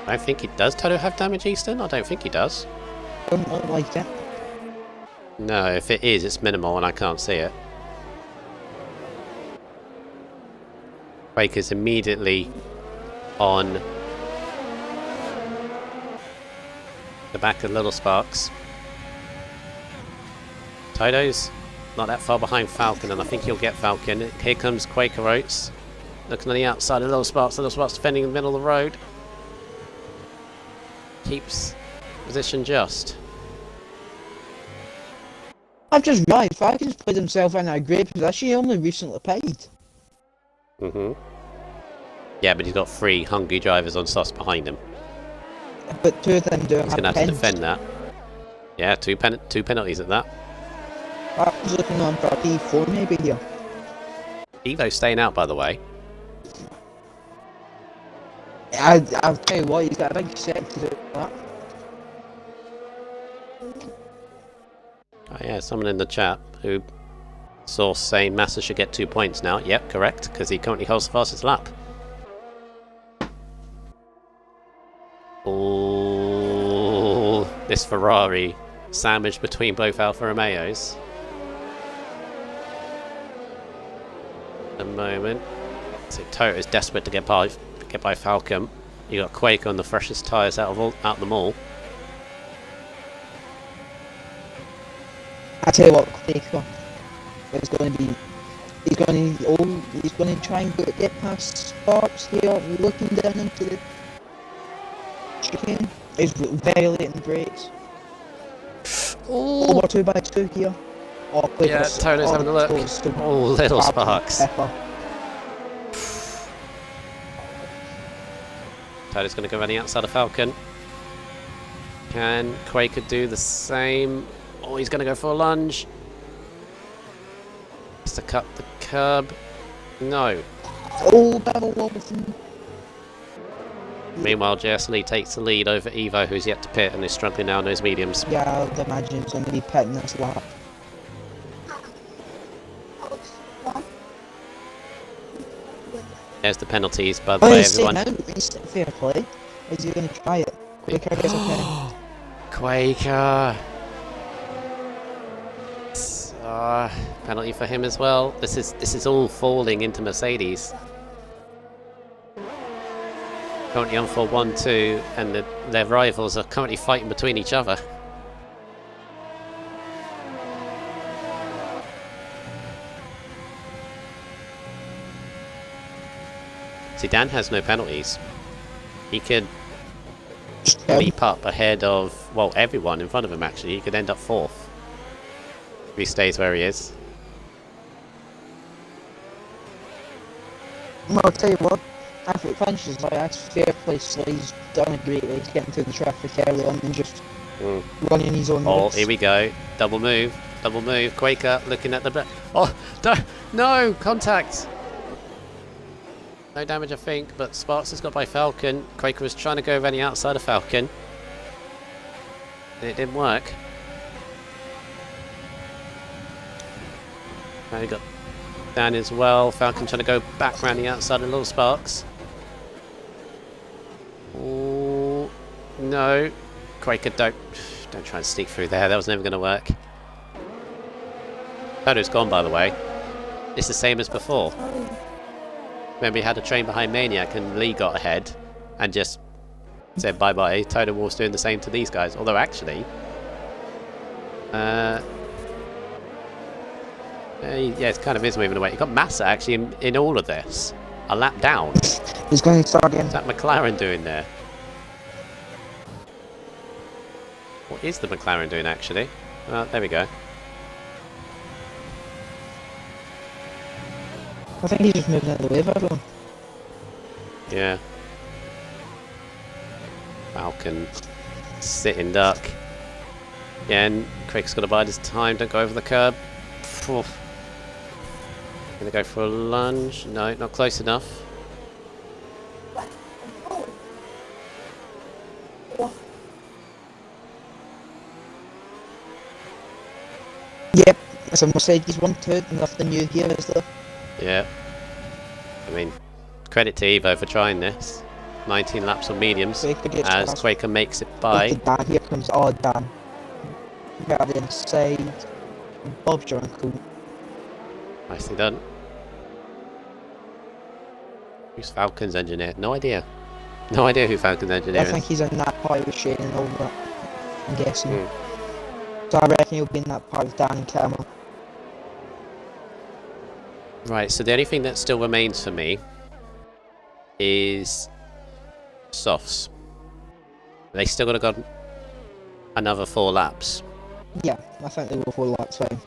don't think he does. Toto have damage, Easton? I don't think he does. Don't look like it. No, if it is, it's minimal and I can't see it. Quaker's immediately on the back of Little Sparks. Toto's not that far behind Falcon, and I think he'll get Falcon. Here comes Quaker Oats. Looking on the outside of Little Sparks defending in the middle of the road. Keeps position just. I've just realised Falcon's put himself in a great position. He only recently paid. Yeah, but he's got 3 hungry drivers on softs behind him. But 2 of them do He's going to have to defend that. Yeah, two penalties at that. I was looking on for a P4 maybe here. Evo's staying out, by the way. I'll tell you what, he's got a big set to do that. Oh yeah, someone in the chat who saw saying Massa should get 2 points now. Yep, correct, because he currently holds the fastest lap. Oh, this Ferrari sandwiched between both Alfa Romeos. At the moment, so Toto is desperate to get by Falcon. You got Quaker on the freshest tyres out of them all. I tell you what, Quaker is going to be. He's going to try and get past Sparks here, looking down into the chicane. He's very late in the brakes. Over 2x2 here. Oh, yeah, Toto's having a look. Oh, Little Sparks. Toto's going to go running outside of Falcon. Can Quaker do the same? Oh, he's going to go for a lunge. Has to cut the curb. No. Oh, Battle Robertson. Meanwhile, JSLE takes the lead over Evo, who's yet to pit and is struggling now in those mediums. Yeah, I'd imagine he's going to be pitting this lap. There's the penalties, by the way, everyone. He's fair play. Is he going to try it? Quaker gets a pin. Quaker. Penalty for him as well. This is all falling into Mercedes. Currently on for 1-2, and their rivals are currently fighting between each other. Zidane has no penalties. He could leap up ahead of, well, everyone in front of him actually. He could end up 4th. If he stays where he is. Well, I'll tell you what, after it finishes like that, fair play. He's done a great way to getting through the traffic early on and just running his own Oh, race. here we go. Double move. Quaker looking at the... Oh, no! Contact! No damage, I think, but Sparks has got by Falcon. Quaker was trying to go around the outside of Falcon. It didn't work. Now you got Dan as well. Falcon trying to go back around the outside of Little Sparks. Oh, no. Quaker, don't try and sneak through there. That was never going to work. Toto's gone, by the way. It's the same as before. Remember, he had a train behind Maniac and Lee got ahead and just said bye-bye. Toto Wolf's doing the same to these guys. Although, actually... yeah, it kind of is moving away. You've got Massa, actually, in all of this. A lap down. He's going to start again. What's that McLaren doing there? What is the McLaren doing, actually? Well, there we go. I think he's just moving out of the way of everyone. Yeah. Falcon. Sitting duck. Again, Craig's got to bide his time. Don't go over the curb. Gonna go for a lunge. No, not close enough. Yep, it's a Mercedes 1-2, nothing new here, is there? Yeah. I mean, credit to Evo for trying this. 19 laps on mediums as Quaker makes it by. Dan, here comes Dan. Get out the inside. Bob's your uncle. Nicely done. Who's Falcon's engineer? No idea. No idea who Falcon's engineer is. I think he's in that part with Shane and all that. I'm guessing. So I reckon he'll be in that part with Dan and Cameron. Right, so the only thing that still remains for me is softs. They still got to go another 4 laps. Yeah, I think they will 4 laps fine.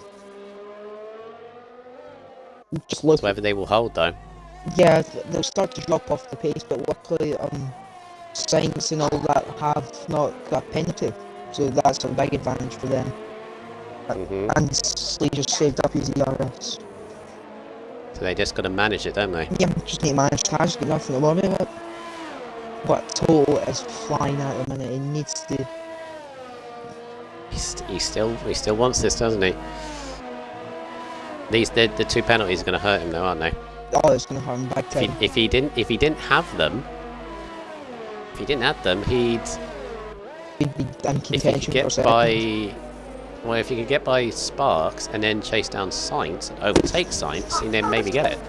Just look. It's whether they will hold though. Yeah, they'll start to drop off the pace, but luckily Sainz and all that have not got a penalty, so that's a big advantage for them. And Slee just saved up his ERS. So they just got to manage it, don't they? Yeah, just need to manage cars, got nothing to worry about. But Toto is flying at the minute, he needs to... He still wants this, doesn't he? The 2 penalties are going to hurt him though, aren't they? Oh, it's going to hurt him big time. If he didn't have them, he'd be in contention for a second. Well, if you could get by Sparks and then chase down Sainz and overtake Sainz, and then maybe get it.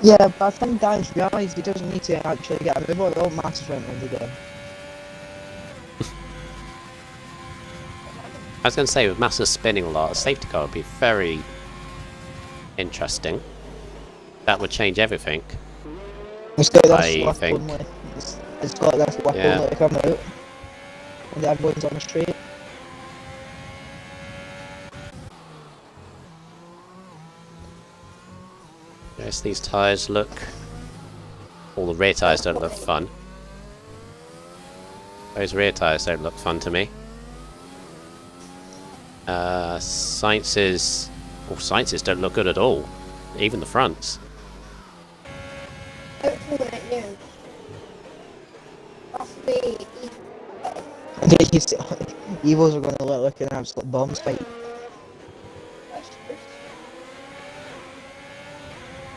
Yeah, but I think Dan's realised he doesn't need to actually get a move on. All matters went on the game. I was going to say, with Massa spinning a lot, a safety car would be very interesting. That would change everything. It's got I this think. Only. It's got this left only to come out. And everyone's on the straight. Yes, these tyres look... All the rear tyres don't look fun. Those rear tyres don't look fun to me. Sainz's don't look good at all. Even the fronts. Evils are going to look like an absolute bomb fight.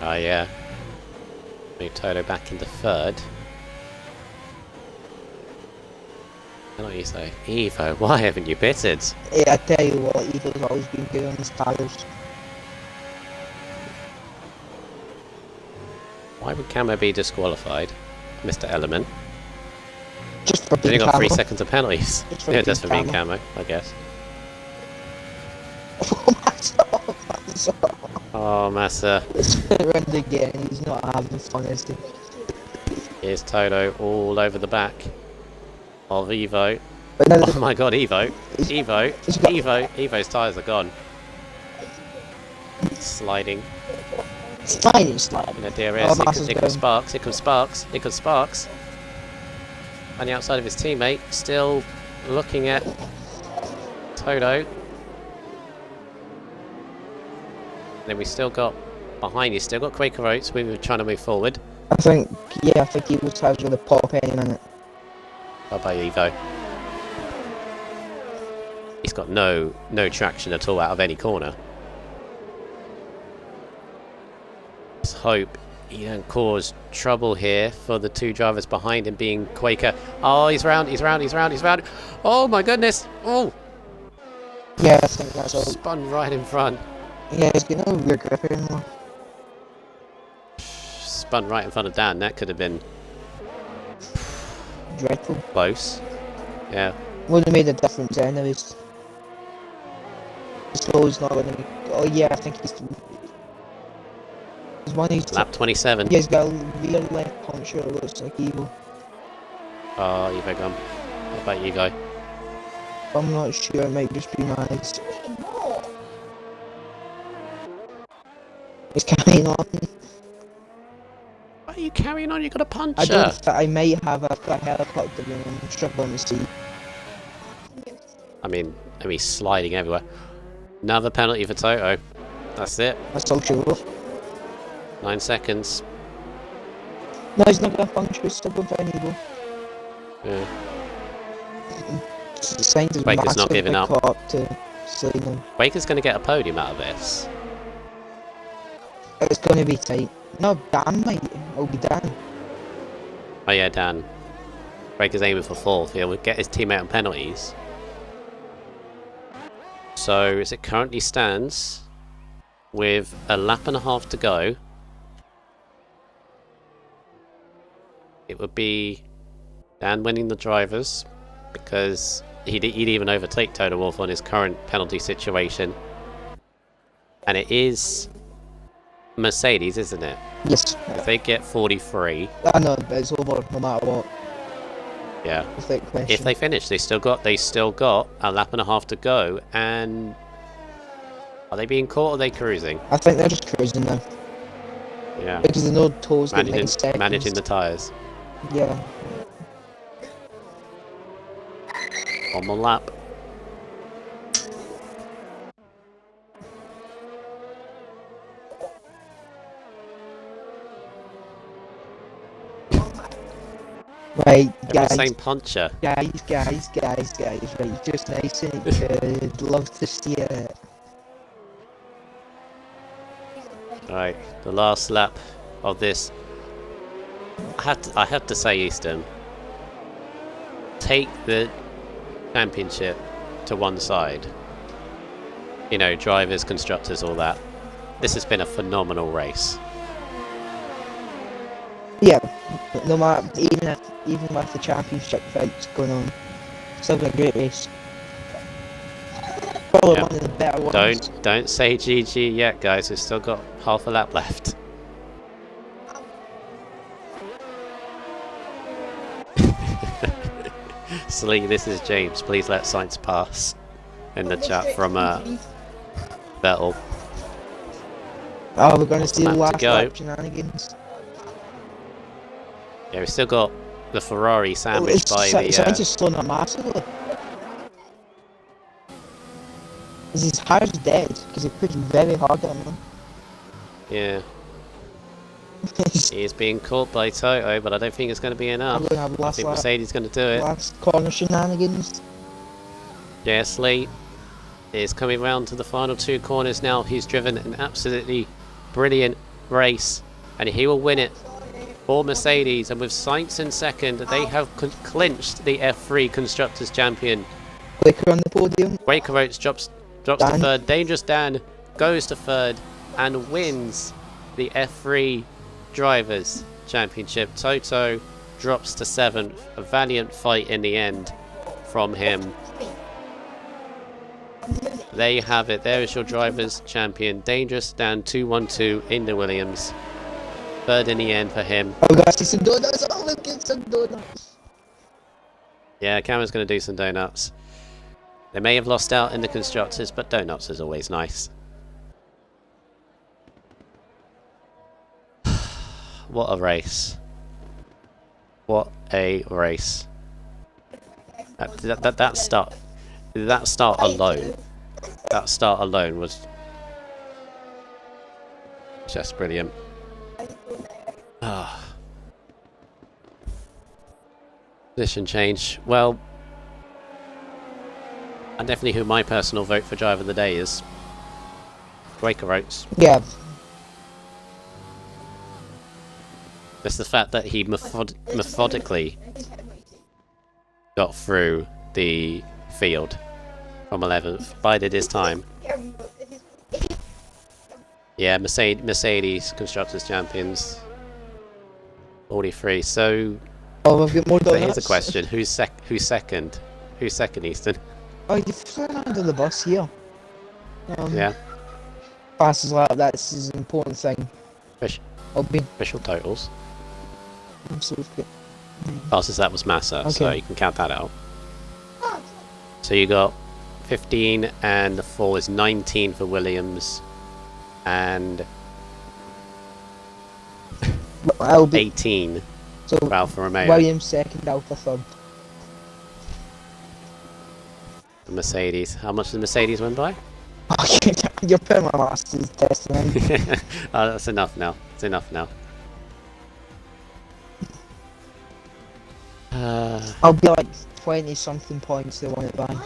Oh yeah. Move Toto back into 3rd. And what do you say? Evo, why haven't you pitted? Yeah, I tell you what, Evo's always been good on his tyres. Why would Camo be disqualified, Mr. Element? Just for He's only being got Camo. 3 seconds of penalties. Yeah, just for being Camo, I guess. Oh, Massa. It's round again, he's not having fun, is he? Here's Toto all over the back of Evo. No, Oh my god, Evo. Evo's tyres are gone. Sliding. Sliding. In a DRS. Here comes Sparks. Here comes Sparks. On the outside of his teammate, still looking at Toto. Then we still got behind you, still got Quaker Oats. We were trying to move forward. I think he was charged with a pop any minute. Bye bye, Evo. He's got no traction at all out of any corner. hope he don't cause trouble here for the two drivers behind him, being Quaker. Oh, he's round. Oh my goodness. Oh, Yeah, I think that's all. spun right in front. Yeah, he's got no rear grip anymore. Spun right in front of Dan. That could have been Dreadful. close. Yeah. Would have made a difference anyways. Slow's not gonna be. Oh yeah, I think he's one he's Lap 27. yeah, he's got a rear left puncture. It looks like evil. Oh, Evo gone. What about Evo? I'm not sure. It might just be my eyes. He's carrying on. Why are you carrying on? You got a puncher. I don't think I might have. I've got a helicopter and I'm struggling to see. I mean, he's sliding everywhere. Another penalty for Toto. That's it. That's all sure. 9 seconds. No, he's not gonna puncture. He's still going for an evil. Yeah. Sainz is Baker's not giving up. caught up to Slade now. Baker's going to get a podium out of this. It's gonna be tight. No, Dan might. It'll be Dan. Oh yeah, Dan. Baker's aiming for 4th. He'll get his teammate on penalties. So, as it currently stands, with a lap and a half to go, it would be Dan winning the drivers, because he'd even overtake Toto Wolff on his current penalty situation. And it is Mercedes, isn't it? Yes. If they get 43, I know, but it's over no matter what. yeah. Without question. If they finish, they still got a lap and a half to go. And are they being caught or are they cruising? I think they're just cruising now. Yeah. Because the no toes get 9 seconds. Managing the tyres. Yeah. One more lap. Right, They're the guys. same puncher. Guys. Right, just nice and good. Love to see it. Right, the last lap of this. I have to say, Easton, take the championship to one side. You know, drivers, constructors, all that. This has been a phenomenal race. Yeah, no matter, even with the championship fights going on, still been a great race. Probably Yeah. one of the better ones. Don't say GG yet, guys. We've still got half a lap left. Slee, this is James. Please let science pass. In the chat from Vettel. Oh, we're going to see the lap to last go. lap shenanigans. Yeah, we've still got the Ferrari sandwiched by Sainz the. is slowing up massively. His tires dead because he pushed very hard at him. Yeah, he is being caught by Toto, but I don't think it's going to be enough. I'm going to have I last think lap, Mercedes going to do it. last corner shenanigans. Yeah, Slee is coming round to the final 2 corners now. He's driven an absolutely brilliant race, and he will win it for Mercedes. And with Sainz in second, they have clinched the F3 Constructors Champion. Quicker on the podium. Quaker Oats drops to Dan. 3rd. Dangerous Dan goes to 3rd and wins the F3 Drivers Championship. Toto drops to 7th. A valiant fight in the end from him. There you have it. There is your Drivers Champion. Dangerous Dan 212 in the Williams. 3rd in the end for him. Oh, we got to see some donuts. Oh, look at some donuts. Yeah, Cameron's going to do some donuts. They may have lost out in the Constructors, but donuts is always nice. What a race. What a race. That start alone. That start alone was just brilliant. Ah. Position change. Well, and definitely who my personal vote for driver of the day is. Quaker Oats. Yeah. It's the fact that he methodically got through the field from 11th, bided his time. Yeah, Mercedes Constructors Champions 43. So, Oh, we've got more donuts. here's a question: who's second? Who's second, Easton? Oh, you've thrown under the bus here. Yeah. Passes like that's an important thing. Official totals. Absolutely. Fastest that was Massa, Okay. so you can count that out. So you got 15, and the fall is 19 for Williams, and I'll be 18 so for Alfa Romeo. Williams second, Alfa third. The Mercedes. How much did Mercedes win by? You're putting my master's testing in. Oh, that's enough now. It's enough now. I'll be like 20 something points they won it by.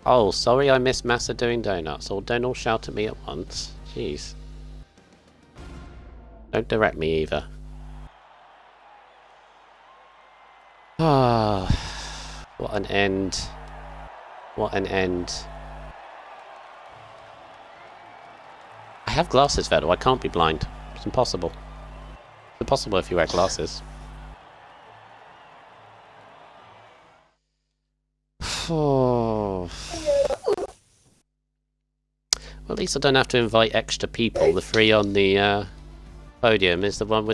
Oh, sorry I missed Massa doing donuts. Or don't all shout at me at once. Jeez. Don't direct me either. Ah, what an end. What an end. I have glasses, Vettel. I can't be blind. It's impossible. It's impossible if you wear glasses. Oh. Well, at least I don't have to invite extra people. The three on the podium is the ones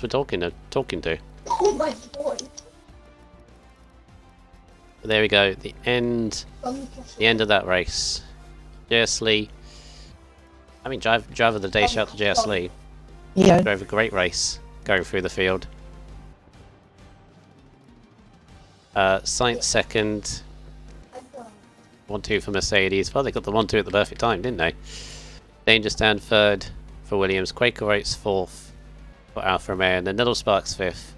we're talking to. Oh my boy. There we go. The end of that race. JS Lee. I mean, driver of the day. Shout to JS Lee. Yeah. Drove a great race going through the field. Sainz second. 1-2 for Mercedes. Well, they got the 1-2 at the perfect time, didn't they? Danger Stand third for Williams. Quaker Oats fourth for Alfa Romeo. And then Little Sparks fifth.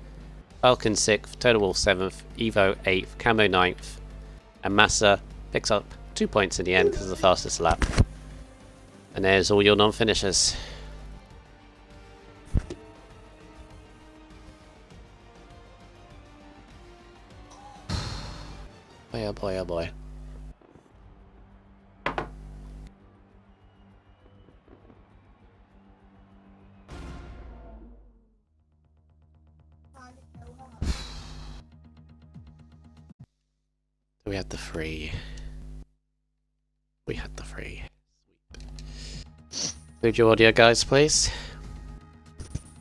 Falcon 6th, Total Wolf 7th, Evo 8th, Camo 9th, and Massa picks up 2 points in the end because of the fastest lap. And there's all your non-finishers. Boy, oh boy, oh boy. We had the free. We had the free. Include your audio, guys, please.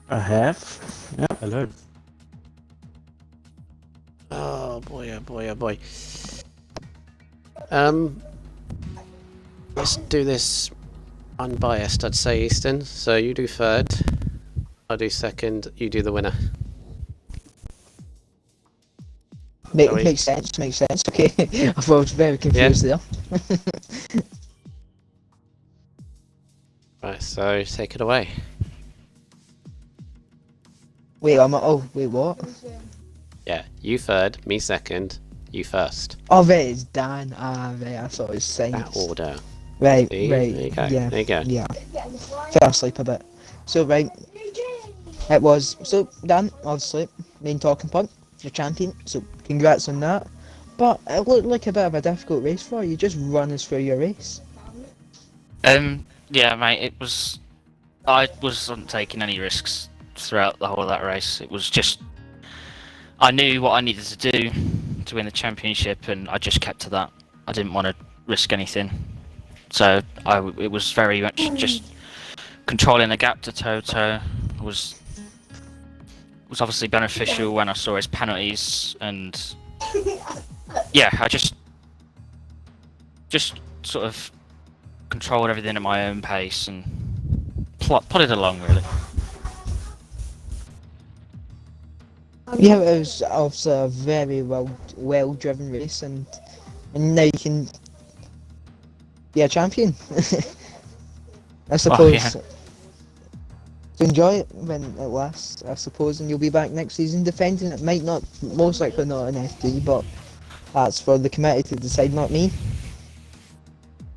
I have. Yeah, hello. Oh boy, oh boy, oh boy. Let's do this unbiased, I'd say, Easton. So you do third, I'll do second, you do the winner. Makes sense, okay. I thought I was very confused there. Right, so take it away. Wait, wait, what? Yeah, you third, me second, you first. Oh, right, it's Dan. Ah, right, I thought it was Sainz. That order. Right, See? right, There you go, yeah, there you go. yeah. Fell asleep a bit. So, right, it was, so, Dan, obviously, main talking point, the champion, so congrats on that. But it looked like a bit of a difficult race for you, just run us through your race. Yeah, mate, it was... I wasn't taking any risks throughout the whole of that race. It was just... I knew what I needed to do to win the championship, and I just kept to that. I didn't want to risk anything. So, it was very much just controlling the gap to Toto was obviously beneficial when I saw his penalties, and yeah, I just sort of controlled everything at my own pace and plodded along, really. Yeah, it was obviously a very well driven race, and now you can be a champion. I suppose. yeah. To enjoy it when it lasts, I suppose, and you'll be back next season defending it. Might not, most likely not an FD, but that's for the committee to decide, not me.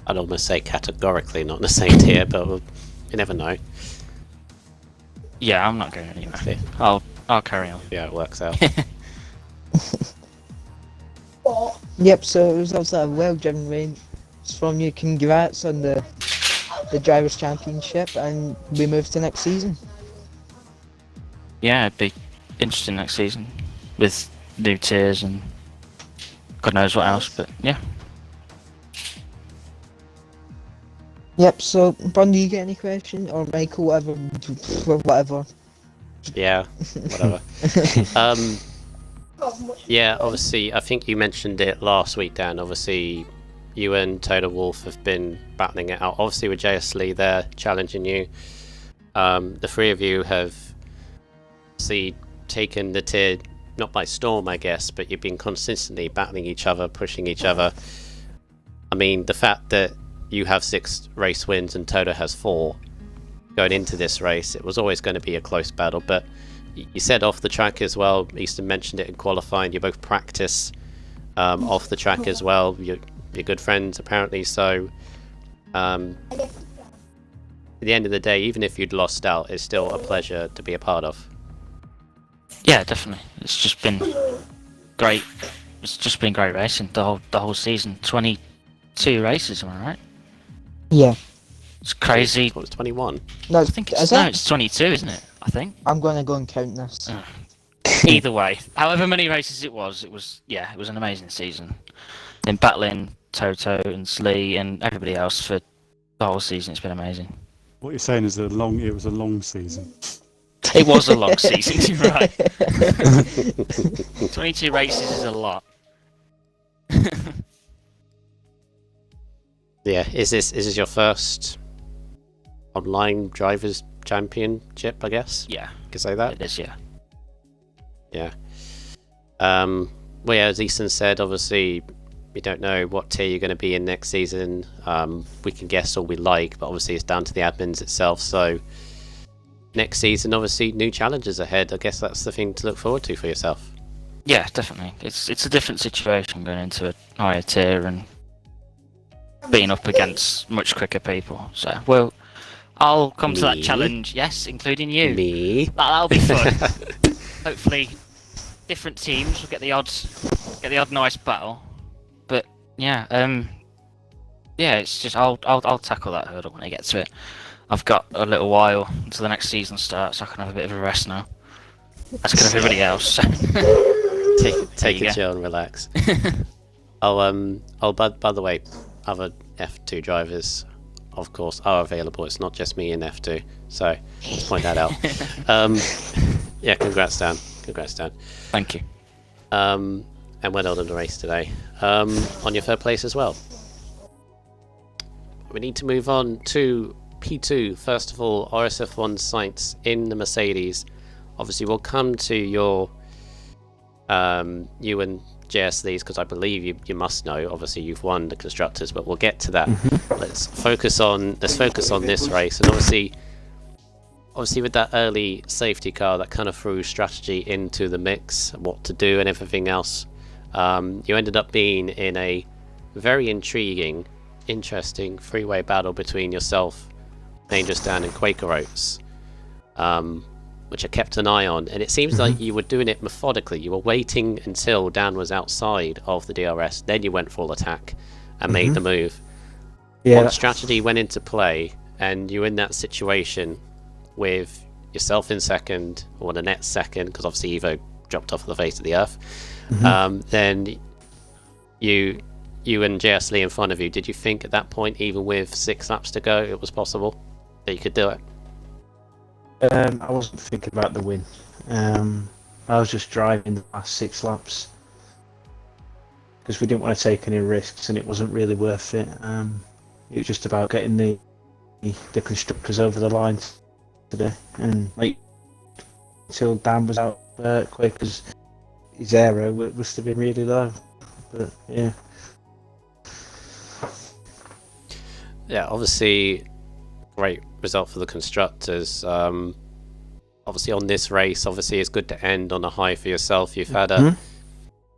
I'd almost say categorically not in the same tier, but you never know. Yeah, I'm not going anywhere. See I'll carry on. how it works out. Yep, so it was also a well-driven race from you. Congrats on the Drivers' Championship, and we move to next season. Yeah, it'd be interesting next season with new tiers and God knows what else. But yeah, Yep, so Bron, do you get any question? Or Michael, whatever. Yeah, whatever. Yeah, obviously, I think you mentioned it last week, Dan. Obviously, you and Total Wolf have been battling it out. Obviously, with JS Lee there challenging you. The three of you have taken the tier not by storm, I guess, but you've been consistently battling each other, pushing each other. I mean, the fact that you have 6 race wins and Toto has 4 going into this race, it was always going to be a close battle. But you said off the track as well, Easton mentioned it in qualifying, you both practice off the track as well. You're good friends apparently, so at the end of the day, even if you'd lost out, it's still a pleasure to be a part of. yeah, definitely. It's just been great. It's just been great racing the whole season. 22 races, am I right? Yeah. It's crazy. What was 21? No, I think it's 22, isn't it? I think. I'm gonna go and count this. Either way, however many races it was an amazing season. Then battling Toto and Slee and everybody else for the whole season, it's been amazing. What you're saying is it was a long season. It was a long season, you're right. 22 races is a lot. Yeah, is this your first online drivers championship, I guess? Yeah, You could say that? it is, yeah. Yeah. Well, yeah, as Easton said, obviously we don't know what tier you're going to be in next season. We can guess all we like, but obviously it's down to the admins itself. So next season, obviously, new challenges ahead. I guess that's the thing to look forward to for yourself. Yeah, definitely. It's a different situation going into a higher tier and being up against much quicker people. So, well, I'll come to that Me? challenge, yes, including you. Me? That'll be fun. Hopefully, different teams will get the odd nice battle. But yeah, yeah, it's just I'll tackle that hurdle when I get to it. I've got a little while until the next season starts, so I can have a bit of a rest now. That's good everybody else. So. Take you it go. chill and relax. By the way, other F2 drivers, of course, are available. It's not just me in F2, so let's point that out. Yeah, congrats, Dan. Thank you. And well done on the race today. On your third place as well. We need to move on to P2. First of all, RSF1 sites in the Mercedes. Obviously, we'll come to your you and JS because I believe you must know. Obviously, you've won the constructors, but we'll get to that. Let's focus on this race, and obviously with that early safety car, that kind of threw strategy into the mix, what to do and everything else. You ended up being in a very interesting three-way battle between yourself, Dangerous Dan, and Quaker Oats, which I kept an eye on, and it seems like you were doing it methodically. You were waiting until Dan was outside of the DRS, then you went full attack and made the move. Yeah. What strategy went into play, and you're in that situation with yourself in second, or the net second, because obviously Evo dropped off the face of the earth. Then you and JS Lee in front of you. Did you think at that point, even with 6 laps to go, it was possible that you could do it? I wasn't thinking about the win. I was just driving the last 6 laps because we didn't want to take any risks, and it wasn't really worth it. It was just about getting the constructors over the line today, and like until Dan was out quick, because his aero must have been really low. But yeah. Yeah, obviously, great result for the constructors. Obviously, on this race, obviously, it's good to end on a high for yourself. You've had a,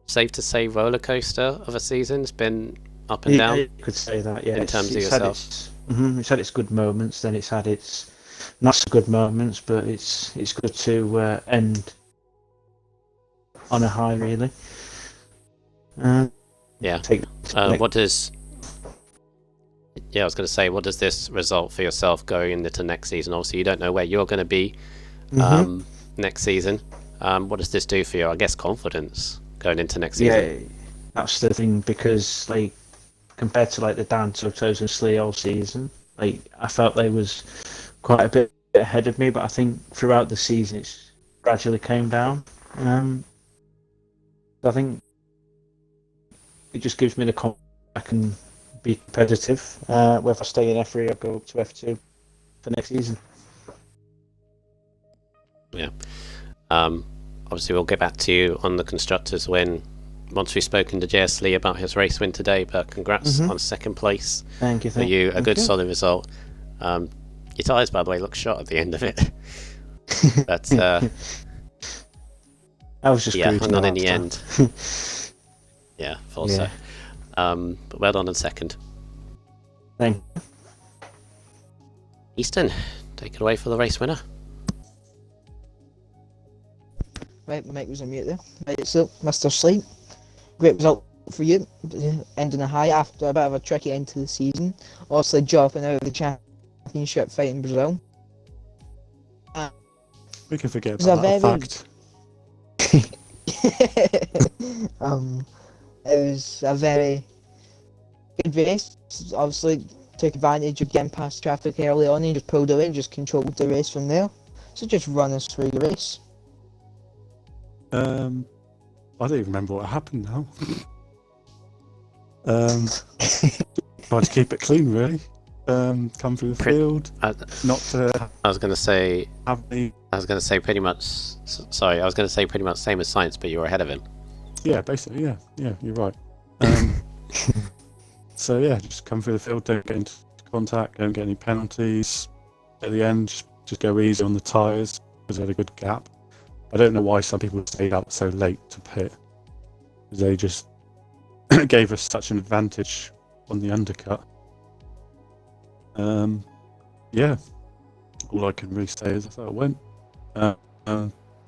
safe to say, roller coaster of a season. It's been up and down You could say that, yeah. in terms of It's had yourself? it's had its good moments, then it's had its not so good moments, but it's good to end on a high, really. Yeah. Take What does? Yeah, I was going to say, what does this result for yourself going into next season? Obviously, you don't know where you're going to be next season. What does this do for you? I guess confidence going into next season. Yeah, that's the thing, because like compared to like the Dan Totos and Slee all season, like I felt they was quite a bit ahead of me, but I think throughout the season it's gradually came down. I think it just gives me the confidence I can be competitive. Whether I stay in F3 or go up to F2 for next season. Yeah. Obviously, we'll get back to you on the constructors win once we've spoken to JS Lee about his race win today. But congrats on second place. Thank you. For you, a good solid result. Your tyres, by the way, look shot at the end of it. But I was just hung on in the end. Yeah, thought so. But well done on second. Thank you. Easton, take it away for the race winner. Right, my mic was on mute there. Right, so, Mr. Sleep, great result for you, ending a high after a bit of a tricky end to the season. Also, dropping out of the championship fight in Brazil. We can forget It's about a that very- fact. It was a very good race. Obviously, took advantage of getting past traffic early on and just pulled away and just controlled the race from there. So just run us through the race. I don't even remember what happened now. Tried to keep it clean, really. Come through the field, not to I was going to say. have any. I was going to say pretty much. Sorry, I was going to say pretty much same as Science, but you were ahead of him. Yeah, basically, yeah, you're right. So yeah, just come through the field, don't get into contact, don't get any penalties. At the end, just go easy on the tyres because they had a good gap. I don't know why some people stayed out so late to pit. They just gave us such an advantage on the undercut. Yeah, all I can really say is that's how it went.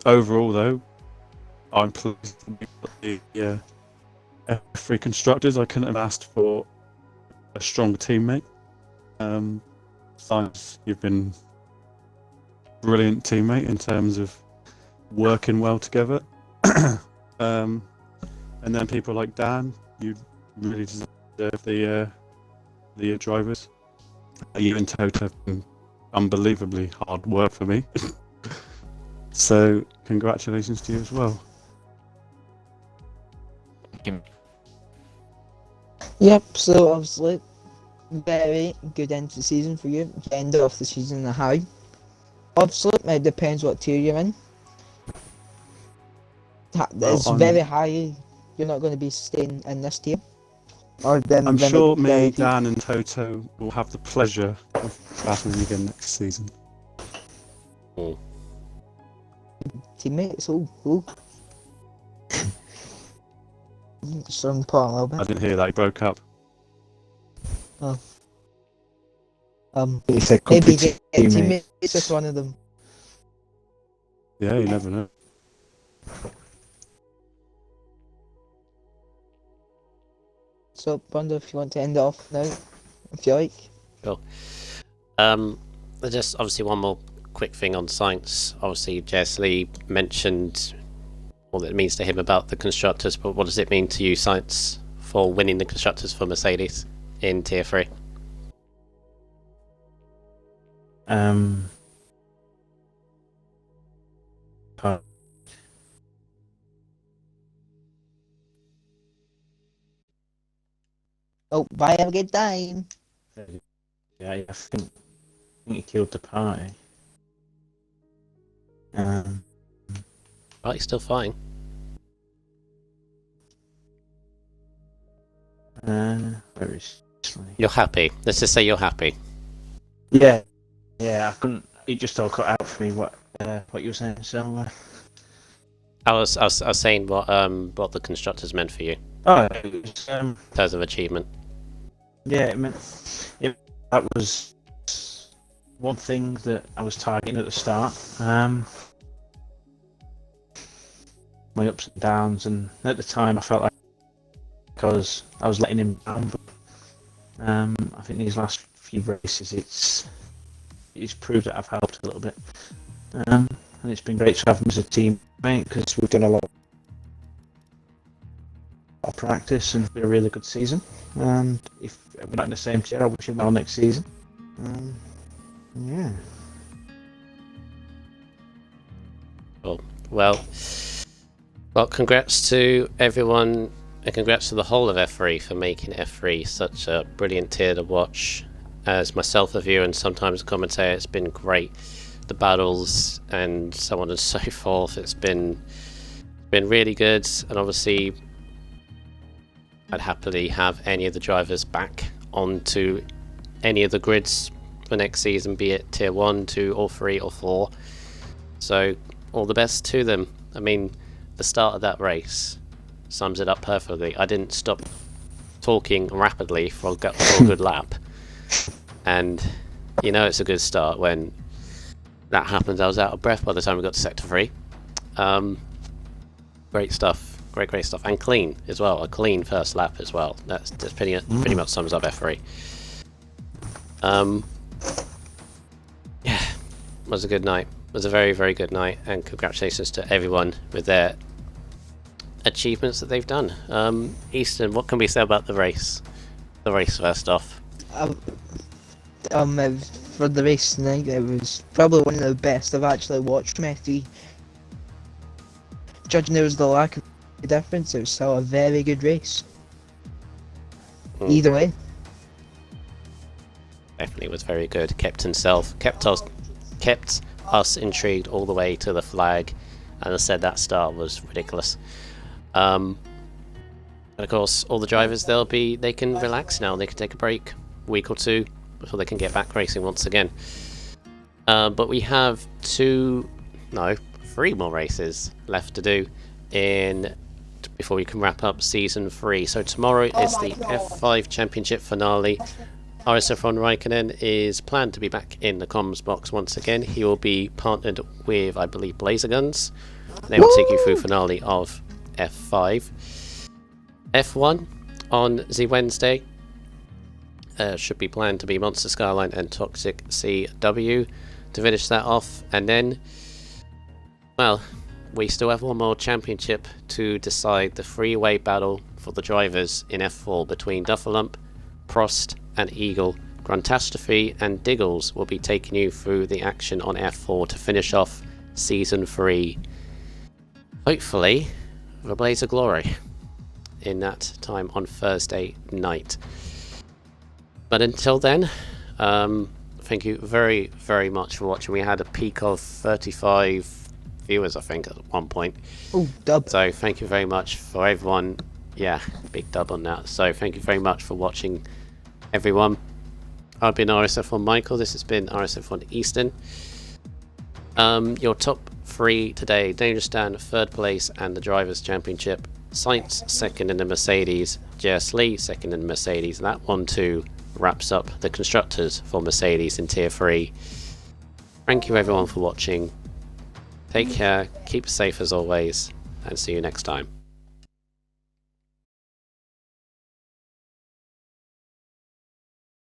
Overall, though, I'm pleased with the F3 constructors. I couldn't have asked for a strong teammate. Science, you've been a brilliant teammate in terms of working well together. And then people like Dan, you really deserve the drivers. You and Toto have been unbelievably hard work for me. So congratulations to you as well. Yep, so obviously, very good end to the season for you. End off the season in a high. Obviously, it depends what tier you're in. It's very high. You're not going to be staying in this tier. Or then, I'm then sure it- me, then- Dan and Toto will have the pleasure of battling again next season. Teammates, ooh. Some part a little I bit. didn't hear that, he broke up. He said Maybe complete get teammate. teammates with one of them. Yeah, you never know. So, Bondo, if you want to end it off now, if you like. Just obviously one more quick thing on Science. Obviously, JS Lee mentioned what it means to him about the constructors, but what does it mean to you, Science, for winning the constructors for Mercedes in Tier 3? Oh, bye, have a good time. Yeah, I think he killed the party. Right, he's still fine. Where is he? You're happy. Let's just say you're happy. Yeah, I couldn't. It just all cut out for me. What you were saying? So. I was saying what the constructors meant for you Oh, it was, in terms of achievement. Yeah, that was one thing that I was targeting at the start. My ups and downs, and at the time I felt like because I was letting him down. But, I think these last few races, it's proved that I've helped a little bit, and it's been great to have him as a teammate because we've done a lot of practice and it's been a really good season. And if we're not in the same tier, I wish him well next season. Yeah. Cool. Well, congrats to everyone, and congrats to the whole of F3 for making F3 such a brilliant tier to watch. As myself, a viewer, and sometimes a commentator, it's been great. The battles and so on and so forth. It's been really good, and obviously, I'd happily have any of the drivers back onto any of the grids for next season, be it tier 1, 2, or 3, or 4. So, all the best to them. I mean, the start of that race sums it up perfectly. I didn't stop talking rapidly for a good lap. And you know it's a good start when that happens. I was out of breath by the time we got to Sector 3. Great stuff. Great stuff. And clean as well. A clean first lap as well. That's pretty much sums up F3. Yeah, it was a good night. It was a very, very good night, and congratulations to everyone with their achievements that they've done. Easton, what can we say about the race? The race first off. For the race tonight, it was probably one of the best I've actually watched Messi. Judging there was the lack of difference, it was still a very good race. Either way. Definitely was very good. Kept us intrigued all the way to the flag, and I said that start was ridiculous. And of course, all the drivers they can relax now. They can take a break, week or two, before they can get back racing once again. But we have 3 more races left to do before we can wrap up season 3. So tomorrow is the F5 Championship finale. RSF1 Raikkonen is planned to be back in the comms box once again. He will be partnered with, I believe, Blazer Guns. They will take you through finale of F5. F1 on the Wednesday should be planned to be Monster Skyline and Toxic CW to finish that off. And then, well, we still have one more championship to decide, the three-way battle for the drivers in F4 between Duffalump, Prost and Eagle. Grantastrophe and Diggles will be taking you through the action on F4 to finish off Season 3. Hopefully, with a blaze of glory in that time on Thursday night. But until then, thank you very, very much for watching. We had a peak of 35 viewers, I think, at one point. Oh, dub. So thank you very much for everyone. Yeah, big dub on that. So thank you very much for watching, everyone. I've been RSF1 Michael. This has been RSF1 Easton. Your top 3 today: Dangerous Dan, 3rd place, and the Drivers' Championship. Sainz 2nd in the Mercedes. J.S. Lee 2nd in the Mercedes. And that 1-2 wraps up the constructors for Mercedes in Tier 3. Thank you everyone for watching. Take care, keep safe as always, and see you next time.